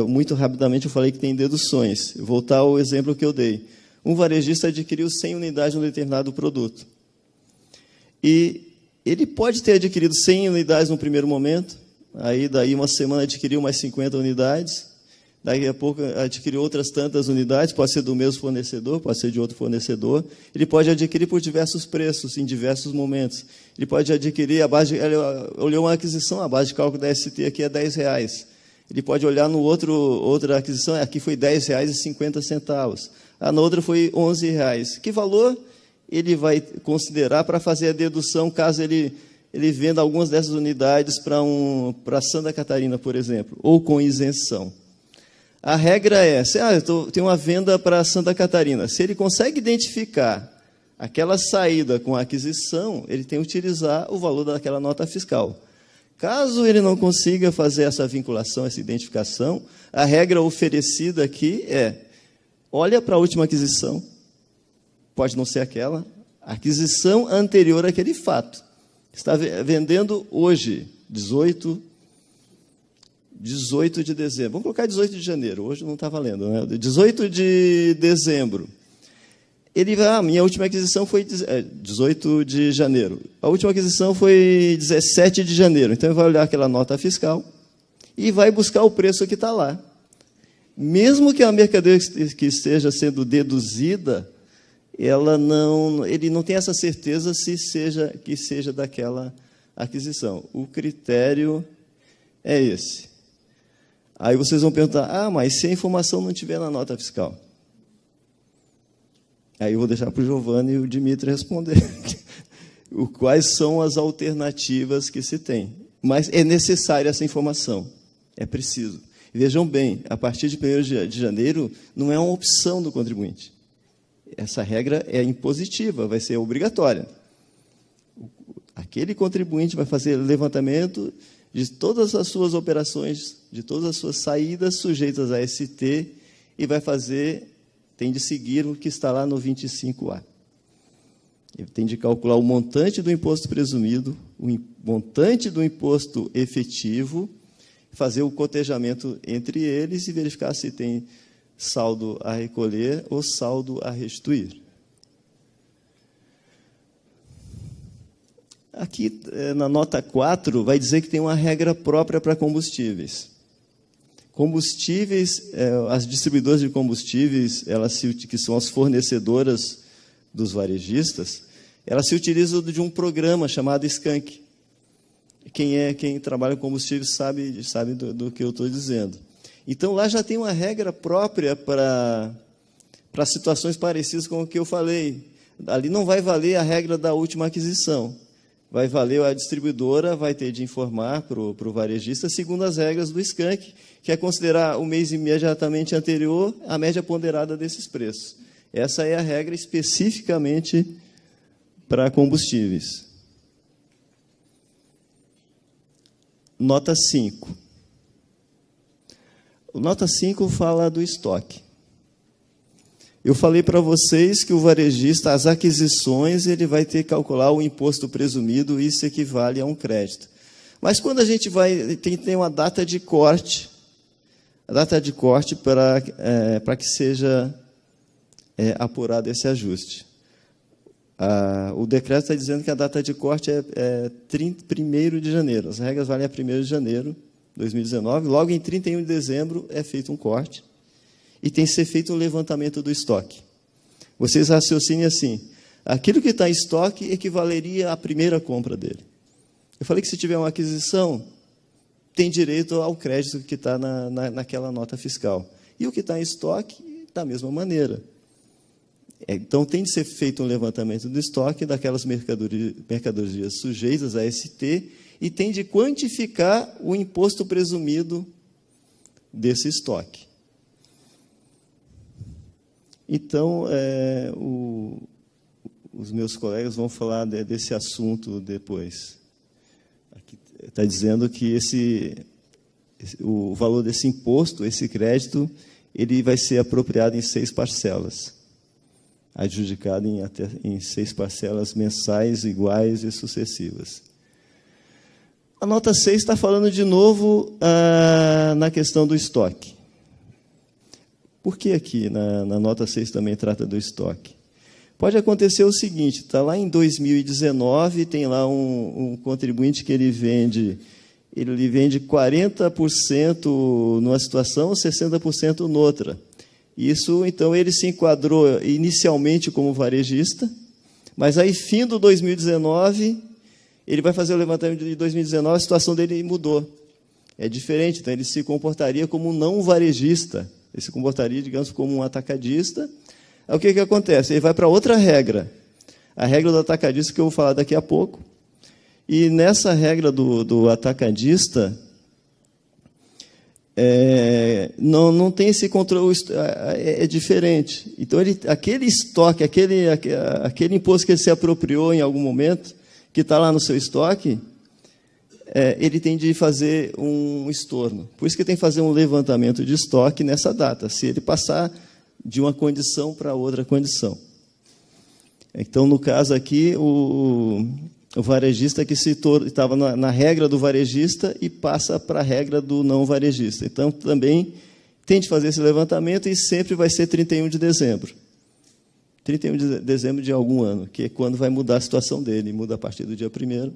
Speaker 4: muito rapidamente, eu falei que tem deduções. Vou voltar ao exemplo que eu dei. Um varejista adquiriu 100 unidades de um determinado produto. E ele pode ter adquirido 100 unidades no primeiro momento, aí, daí, uma semana, adquiriu mais 50 unidades, daqui a pouco adquiriu outras tantas unidades, pode ser do mesmo fornecedor, pode ser de outro fornecedor. Ele pode adquirir por diversos preços, em diversos momentos. Ele pode adquirir, ele olhou uma aquisição, a base de cálculo da ST aqui é R$10. Ele pode olhar no outra aquisição, aqui foi R$10,50. A na outra foi R$11. Que valor ele vai considerar para fazer a dedução, caso ele venda algumas dessas unidades para Santa Catarina, por exemplo, ou com isenção? A regra é, eu tenho uma venda para Santa Catarina. Se ele consegue identificar aquela saída com a aquisição, ele tem que utilizar o valor daquela nota fiscal. Caso ele não consiga fazer essa vinculação, essa identificação, a regra oferecida aqui é, olha para a última aquisição, pode não ser aquela, aquisição anterior àquele fato. Está vendendo hoje, 18 de dezembro. Vamos colocar 18 de janeiro. Hoje não está valendo, né? 18 de dezembro. Ele vai, minha última aquisição foi 18 de janeiro. A última aquisição foi 17 de janeiro. Então, ele vai olhar aquela nota fiscal e vai buscar o preço que está lá. Mesmo que a mercadoria que esteja sendo deduzida, ele não tem essa certeza que seja daquela aquisição. O critério é esse. Aí vocês vão perguntar, mas se a informação não estiver na nota fiscal? Aí eu vou deixar para o Giovanni e o Dimitri responder. Quais são as alternativas que se tem? Mas é necessária essa informação. É preciso. Vejam bem, a partir de 1º de janeiro, não é uma opção do contribuinte. Essa regra é impositiva, vai ser obrigatória. Aquele contribuinte vai fazer levantamento de todas as suas operações, de todas as suas saídas sujeitas a ST, e tem de seguir o que está lá no 25A. Ele tem de calcular o montante do imposto presumido, o montante do imposto efetivo, fazer o cotejamento entre eles e verificar se tem saldo a recolher ou saldo a restituir. Aqui, na nota 4, vai dizer que tem uma regra própria para combustíveis. Combustíveis, as distribuidoras de combustíveis, que são as fornecedoras dos varejistas, elas se utilizam de um programa chamado Skank. Quem trabalha com combustível sabe do que eu estou dizendo. Então, lá já tem uma regra própria para situações parecidas com o que eu falei. Ali não vai valer a regra da última aquisição. Vai valer, a distribuidora vai ter de informar para o varejista segundo as regras do SCANC, que é considerar o mês imediatamente anterior a média ponderada desses preços. Essa é a regra especificamente para combustíveis. Nota 5. Nota 5 fala do estoque. Eu falei para vocês que o varejista, as aquisições, ele vai ter que calcular o imposto presumido, isso equivale a um crédito. Mas quando a gente tem uma data de corte, a data de corte para que seja apurado esse ajuste. O decreto está dizendo que a data de corte é 1º de janeiro. As regras valem a 1º de janeiro de 2019. Logo em 31 de dezembro é feito um corte. E tem que ser feito um levantamento do estoque. Vocês raciocinem assim, aquilo que está em estoque equivaleria à primeira compra dele. Eu falei que se tiver uma aquisição, tem direito ao crédito que está naquela nota fiscal. E o que está em estoque, da mesma maneira. Então, tem de ser feito um levantamento do estoque daquelas mercadorias sujeitas a ST e tem de quantificar o imposto presumido desse estoque. Então, os meus colegas vão falar desse assunto depois. Aqui está dizendo que o valor desse imposto, esse crédito, ele vai ser apropriado em 6 parcelas, adjudicado em 6 parcelas mensais, iguais e sucessivas. A nota 6 está falando de novo na questão do estoque. Por que aqui, na nota 6, também trata do estoque? Pode acontecer o seguinte, está lá em 2019, tem lá um contribuinte que ele vende 40% numa situação, 60% noutra. Isso, então, ele se enquadrou inicialmente como varejista, mas aí, fim do 2019, ele vai fazer o levantamento de 2019, a situação dele mudou. É diferente, então ele se comportaria como um não varejista. Ele se comportaria, digamos, como um atacadista. Aí o que acontece? Ele vai para outra regra, a regra do atacadista, que eu vou falar daqui a pouco. E nessa regra do atacadista, não tem esse controle, é diferente. Então, aquele estoque, aquele imposto que ele se apropriou em algum momento, que está lá no seu estoque, ele tem de fazer um estorno. Por isso que tem que fazer um levantamento de estoque nessa data, se ele passar de uma condição para outra condição. Então, no caso aqui, o varejista que estava na regra do varejista e passa para a regra do não varejista. Então, também tem de fazer esse levantamento e sempre vai ser 31 de dezembro. 31 de dezembro de algum ano, que é quando vai mudar a situação dele, muda a partir do dia 1º.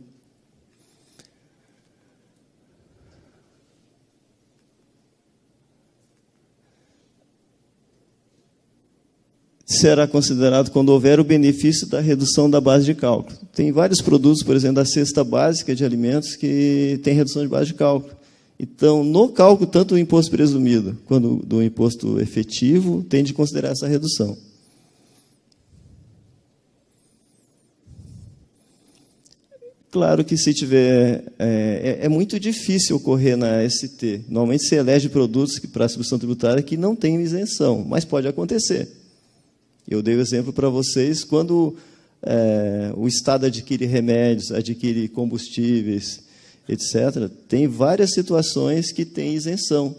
Speaker 4: Será considerado quando houver o benefício da redução da base de cálculo. Tem vários produtos, por exemplo, da cesta básica de alimentos, que tem redução de base de cálculo. Então, no cálculo, tanto do imposto presumido quanto do imposto efetivo, tem de considerar essa redução. Claro que se tiver... É muito difícil ocorrer na ST. Normalmente se elege produtos para a substituição tributária que não têm isenção, mas pode acontecer. Eu dei o exemplo para vocês, quando o Estado adquire remédios, adquire combustíveis, etc., tem várias situações que têm isenção.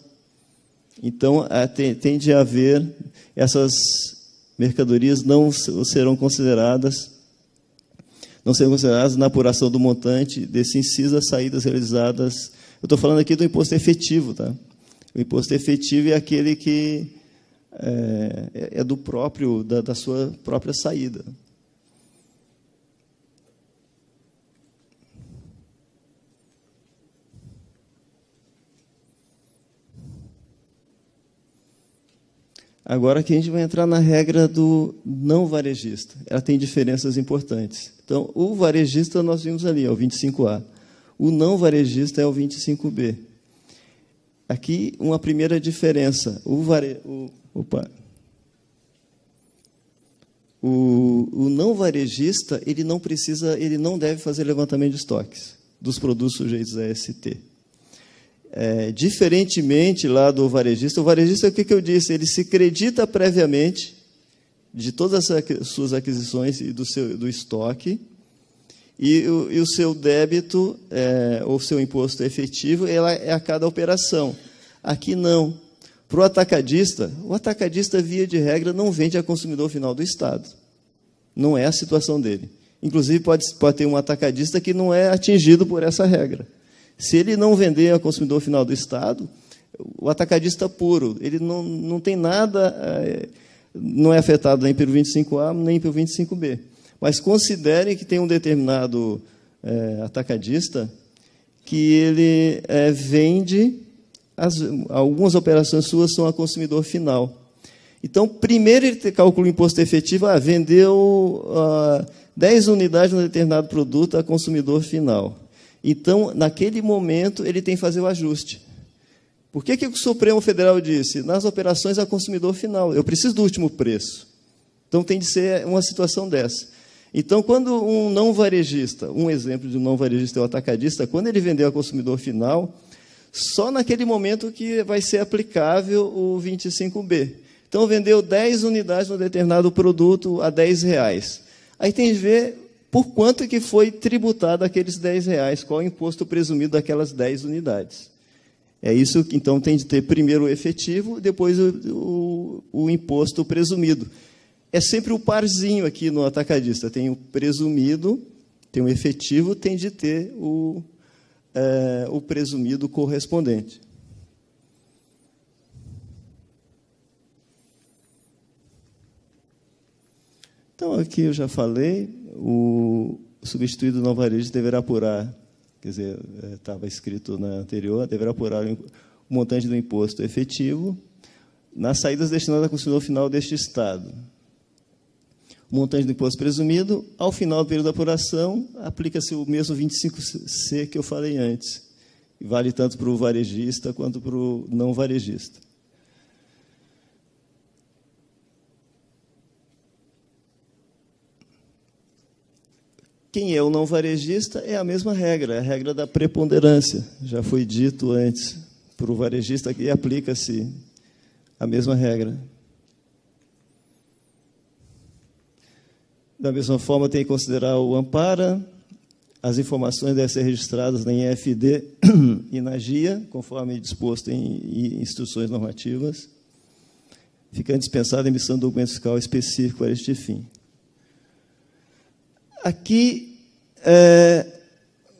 Speaker 4: Então, tem de haver, essas mercadorias não serão consideradas na apuração do montante desse inciso das saídas realizadas. Eu estou falando aqui do imposto efetivo. Tá? O imposto efetivo é aquele que é da sua própria saída. Agora aqui a gente vai entrar na regra do não varejista. Ela tem diferenças importantes. Então, o varejista nós vimos ali, o 25A. O não varejista é o 25B. Aqui, uma primeira diferença. O não varejista, ele não deve fazer levantamento de estoques dos produtos sujeitos a ST. Diferentemente lá do varejista, o varejista, o que eu disse? Ele se acredita previamente de todas as suas aquisições e do estoque, e o seu débito, ou seu imposto efetivo, é a cada operação. Aqui não. Para o atacadista, via de regra, não vende a consumidor final do Estado. Não é a situação dele. Inclusive, pode ter um atacadista que não é atingido por essa regra. Se ele não vender a consumidor final do Estado, o atacadista puro, ele não tem nada, não é afetado nem pelo 25A, nem pelo 25B. Mas considerem que tem um determinado atacadista que ele vende, algumas operações suas são a consumidor final. Então, primeiro ele calcula o imposto efetivo, vendeu 10 unidades de um determinado produto a consumidor final. Então, naquele momento, ele tem que fazer o ajuste. Por que o Supremo Federal disse? Nas operações a consumidor final, eu preciso do último preço. Então, tem de ser uma situação dessa. Então, quando um não varejista, um exemplo de um não varejista é o atacadista, quando ele vendeu a consumidor final, só naquele momento que vai ser aplicável o 25B. Então, vendeu 10 unidades de um determinado produto a R$10. Aí tem que ver por quanto que foi tributado aqueles R$10, qual é o imposto presumido daquelas 10 unidades. É isso que, então, tem de ter primeiro o efetivo, depois o imposto presumido. É sempre o parzinho aqui no atacadista. Tem o presumido, tem o efetivo, tem de ter o presumido correspondente. Então, aqui eu já falei, o substituído não varejista deverá apurar, quer dizer, estava escrito na anterior, deverá apurar o montante do imposto efetivo nas saídas destinadas ao consumidor final deste Estado. O montante do imposto presumido, ao final do período de apuração, aplica-se o mesmo 25C que eu falei antes. Vale tanto para o varejista quanto para o não varejista. Quem é o não varejista é a mesma regra, é a regra da preponderância. Já foi dito antes. Para o varejista aqui aplica-se a mesma regra. Da mesma forma, tem que considerar o ampara, as informações devem ser registradas na IFD e na GIA, conforme disposto em instruções normativas, ficando dispensada a emissão de documento fiscal específico para este fim. Aqui,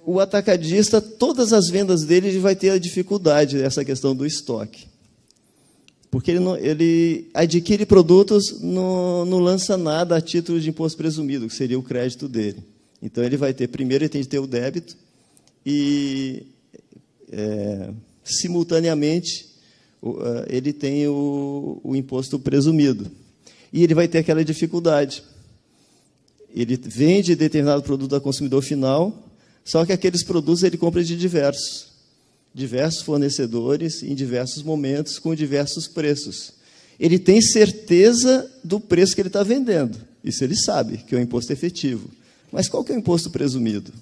Speaker 4: o atacadista, todas as vendas dele vai ter a dificuldade dessa questão do estoque. Porque ele adquire produtos, não lança nada a título de imposto presumido, que seria o crédito dele. Então, primeiro ele tem de ter o débito e, simultaneamente, ele tem o imposto presumido. E ele vai ter aquela dificuldade. Ele vende determinado produto ao consumidor final, só que aqueles produtos ele compra de diversos fornecedores, em diversos momentos, com diversos preços. Ele tem certeza do preço que ele está vendendo. Isso ele sabe, que é o imposto efetivo. Mas qual que é o imposto presumido?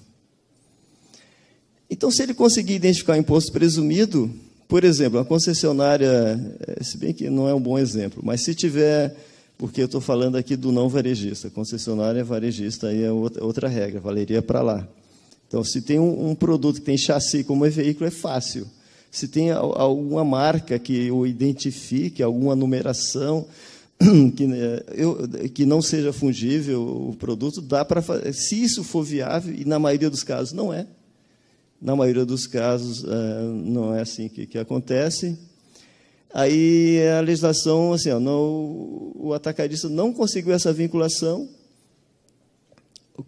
Speaker 4: Então, se ele conseguir identificar o imposto presumido, por exemplo, a concessionária, se bem que não é um bom exemplo, mas se tiver, porque eu estou falando aqui do não varejista, concessionária varejista, aí é outra regra, valeria para lá. Então, se tem um produto que tem chassi como veículo, é fácil. Se tem alguma marca que o identifique, alguma numeração que não seja fungível o produto, dá para fazer. Se isso for viável, e na maioria dos casos não é. Na maioria dos casos não é assim que acontece. Aí a legislação, assim, o atacadista não conseguiu essa vinculação.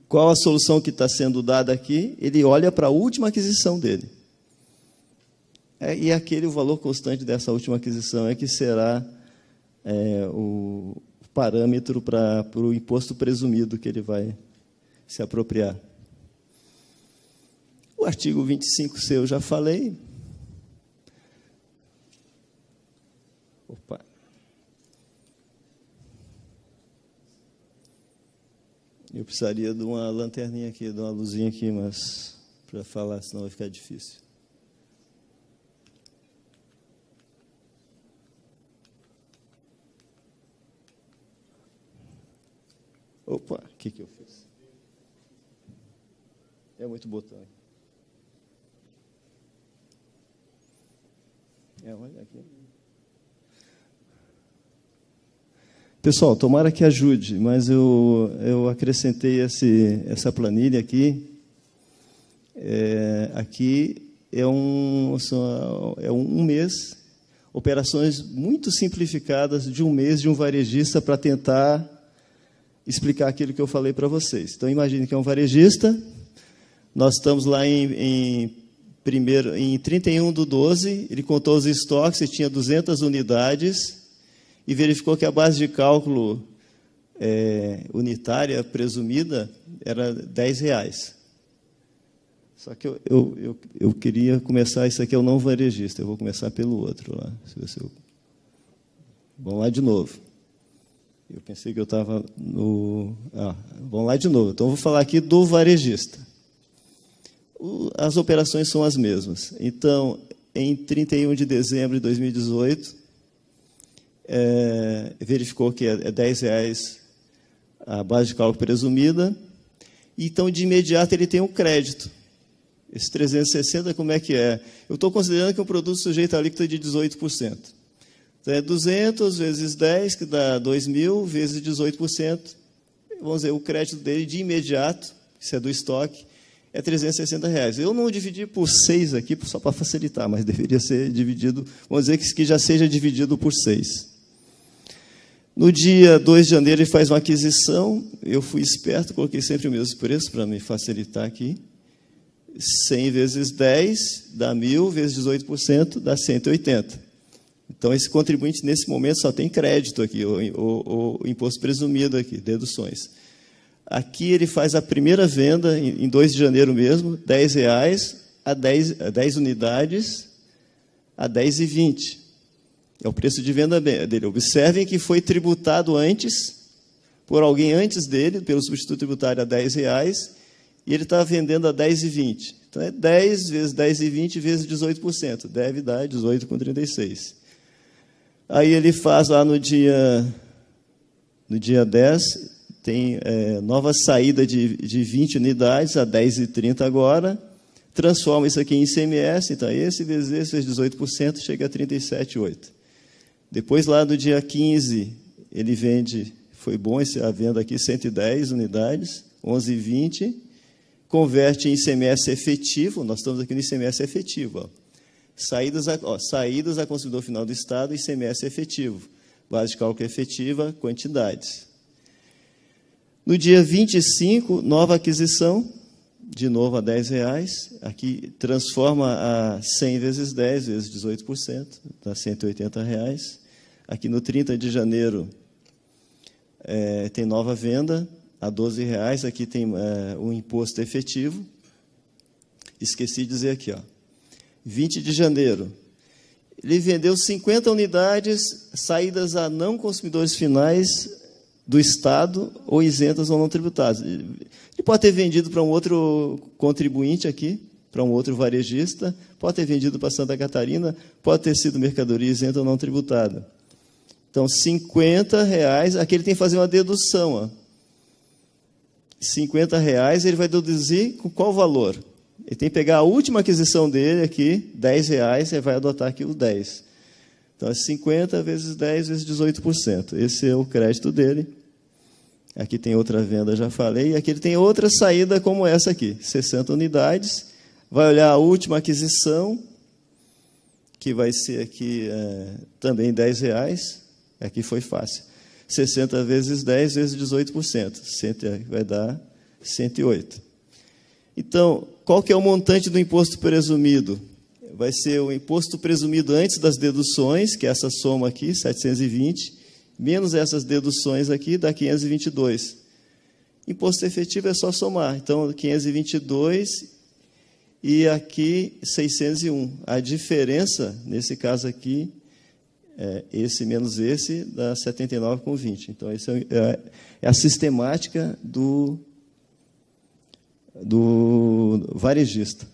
Speaker 4: Qual a solução que está sendo dada aqui? Ele olha para a última aquisição dele. E o valor constante dessa última aquisição é que será o parâmetro para o imposto presumido que ele vai se apropriar. O artigo 25C eu já falei. Opa. Eu precisaria de uma lanterninha aqui, de uma luzinha aqui, mas para falar, senão vai ficar difícil. Opa, o que eu fiz? É muito botão. Olha aqui. Pessoal, tomara que ajude, mas eu acrescentei essa planilha aqui. Aqui é um mês, operações muito simplificadas de um mês de um varejista para tentar explicar aquilo que eu falei para vocês. Então, imagine que é um varejista, nós estamos lá em 31/12, ele contou os estoques e tinha 200 unidades, e verificou que a base de cálculo unitária presumida era R$10. Só que eu queria começar, isso aqui é o não varejista, eu vou começar pelo outro lá. Vamos lá de novo. Eu pensei que eu estava no... vamos lá de novo. Então, eu vou falar aqui do varejista. As operações são as mesmas. Então, em 31 de dezembro de 2018, verificou que é R$10 a base de cálculo presumida. Então, de imediato, ele tem um crédito. Esse 360, como é que é? Eu estou considerando que é um produto sujeito à alíquota de 18%. Então, é 200 vezes 10, que dá 2.000, vezes 18%. Vamos dizer, o crédito dele, de imediato, isso é do estoque, é R$360. Eu não dividi por 6 aqui, só para facilitar, mas deveria ser dividido, vamos dizer que já seja dividido por 6. No dia 2 de janeiro, ele faz uma aquisição, eu fui esperto, coloquei sempre o mesmo preço para me facilitar aqui. 100 vezes 10 dá 1.000, vezes 18% dá 180. Então, esse contribuinte, nesse momento, só tem crédito aqui, o imposto presumido aqui, deduções. Aqui ele faz a primeira venda, em 2 de janeiro mesmo, R$10 a 10 unidades, a R$10,20. É o preço de venda dele. Observem que foi tributado antes, por alguém antes dele, pelo substituto tributário, a R$10, e ele está vendendo a R$10,20. Então, é 10 vezes R$10,20 vezes 18%. Deve dar 18,36. Aí ele faz lá no dia 10, tem nova saída de 20 unidades, a R$10,30 agora, transforma isso aqui em ICMS, então esse vezes 18%, chega a 37,8. Depois, lá no dia 15, ele vende, foi bom a venda aqui, 110 unidades, 11,20, converte em ICMS efetivo, nós estamos aqui no ICMS efetivo, ó. Saídas a consumidor final do Estado, ICMS efetivo, base de cálculo efetiva, quantidades. No dia 25, nova aquisição, de novo a R$10, aqui transforma a 100 vezes 10, vezes 18%, dá R$180. Aqui no 30 de janeiro, tem nova venda, a R$12, aqui tem o imposto efetivo. Esqueci de dizer aqui, ó, 20 de janeiro, ele vendeu 50 unidades saídas a não consumidores finais do Estado ou isentas ou não tributadas. Ele pode ter vendido para um outro contribuinte aqui, para um outro varejista, pode ter vendido para Santa Catarina, pode ter sido mercadoria isenta ou não tributada. Então, R$50, aqui ele tem que fazer uma dedução. Ó. R$50, ele vai deduzir com qual valor? Ele tem que pegar a última aquisição dele aqui, R$10, e vai adotar aqui os 10. Então, é 50 vezes 10 vezes 18%. Esse é o crédito dele. Aqui tem outra venda, já falei. E aqui ele tem outra saída como essa aqui, 60 unidades. Vai olhar a última aquisição, que vai ser aqui também R$10. Aqui foi fácil. 60 vezes 10 vezes 18%. Vai dar 108. Então, qual que é o montante do imposto presumido? Vai ser o imposto presumido antes das deduções, que é essa soma aqui, 720, menos essas deduções aqui, dá 522. Imposto efetivo é só somar. Então, 522 e aqui 601. A diferença, nesse caso aqui, esse menos esse, dá 79,20. Então, essa é a sistemática do varejista.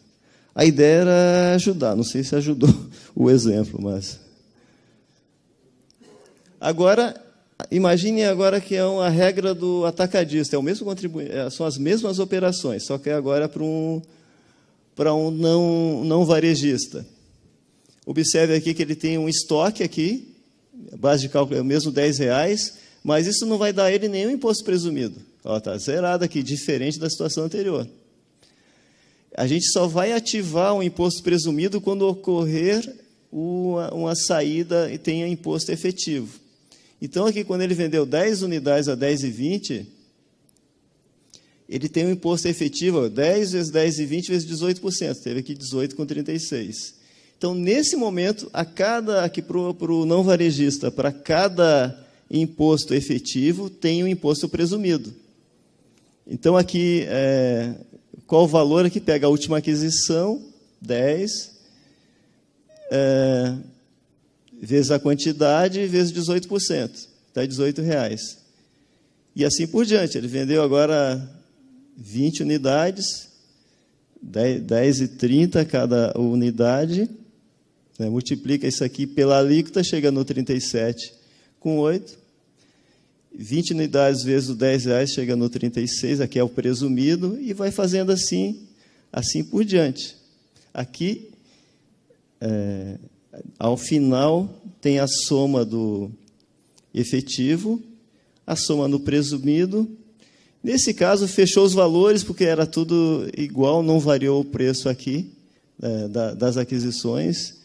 Speaker 4: A ideia era ajudar, não sei se ajudou o exemplo, mas... Agora, imagine agora que é uma regra do atacadista, é o mesmo são as mesmas operações, só que agora para um não varejista. Observe aqui que ele tem um estoque aqui, a base de cálculo é o mesmo R$10, mas isso não vai dar a ele nenhum imposto presumido. Está zerado aqui, diferente da situação anterior. A gente só vai ativar o imposto presumido quando ocorrer uma saída e tenha imposto efetivo. Então, aqui, quando ele vendeu 10 unidades a 10,20, ele tem um imposto efetivo, 10 vezes 10,20 vezes 18%. Teve aqui 18,36. Então, nesse momento, aqui para o não varejista, para cada imposto efetivo, tem um imposto presumido. Então, aqui, qual o valor? Aqui pega a última aquisição, 10, vezes a quantidade, vezes 18%. Está R$18. E assim por diante. Ele vendeu agora 20 unidades, 10,30 cada unidade, multiplica isso aqui pela alíquota, chega no 37,8. 20 unidades vezes o R$10 chega no 36, aqui é o presumido, e vai fazendo assim por diante. Aqui, ao final, tem a soma do efetivo, a soma no presumido. Nesse caso, fechou os valores, porque era tudo igual, não variou o preço aqui das aquisições,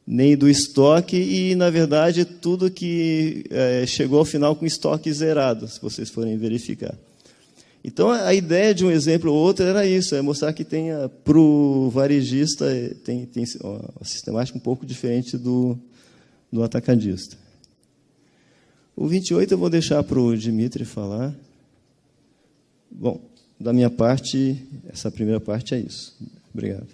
Speaker 4: nem do estoque, e, na verdade, tudo que chegou ao final com estoque zerado, se vocês forem verificar. Então, a ideia de um exemplo ou outro era isso, é mostrar que para o varejista tem uma sistemática um pouco diferente do atacadista. O 28 eu vou deixar para o Dimitri falar. Bom, da minha parte, essa primeira parte é isso. Obrigado.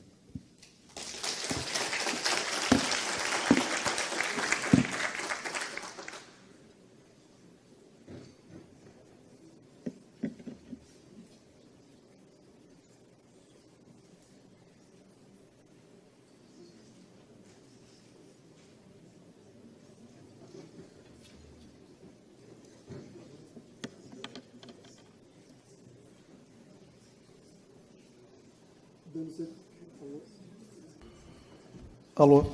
Speaker 2: Alô.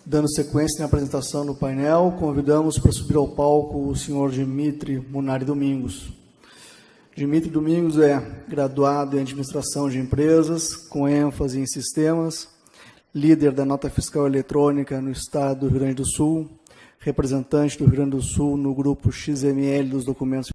Speaker 2: Dando sequência na apresentação do painel, convidamos para subir ao palco o senhor Dimitri Munari Domingos. Dimitri Domingos é graduado em Administração de Empresas, com ênfase em Sistemas, líder da Nota Fiscal Eletrônica no Estado do Rio Grande do Sul, representante do Rio Grande do Sul no Grupo XML dos Documentos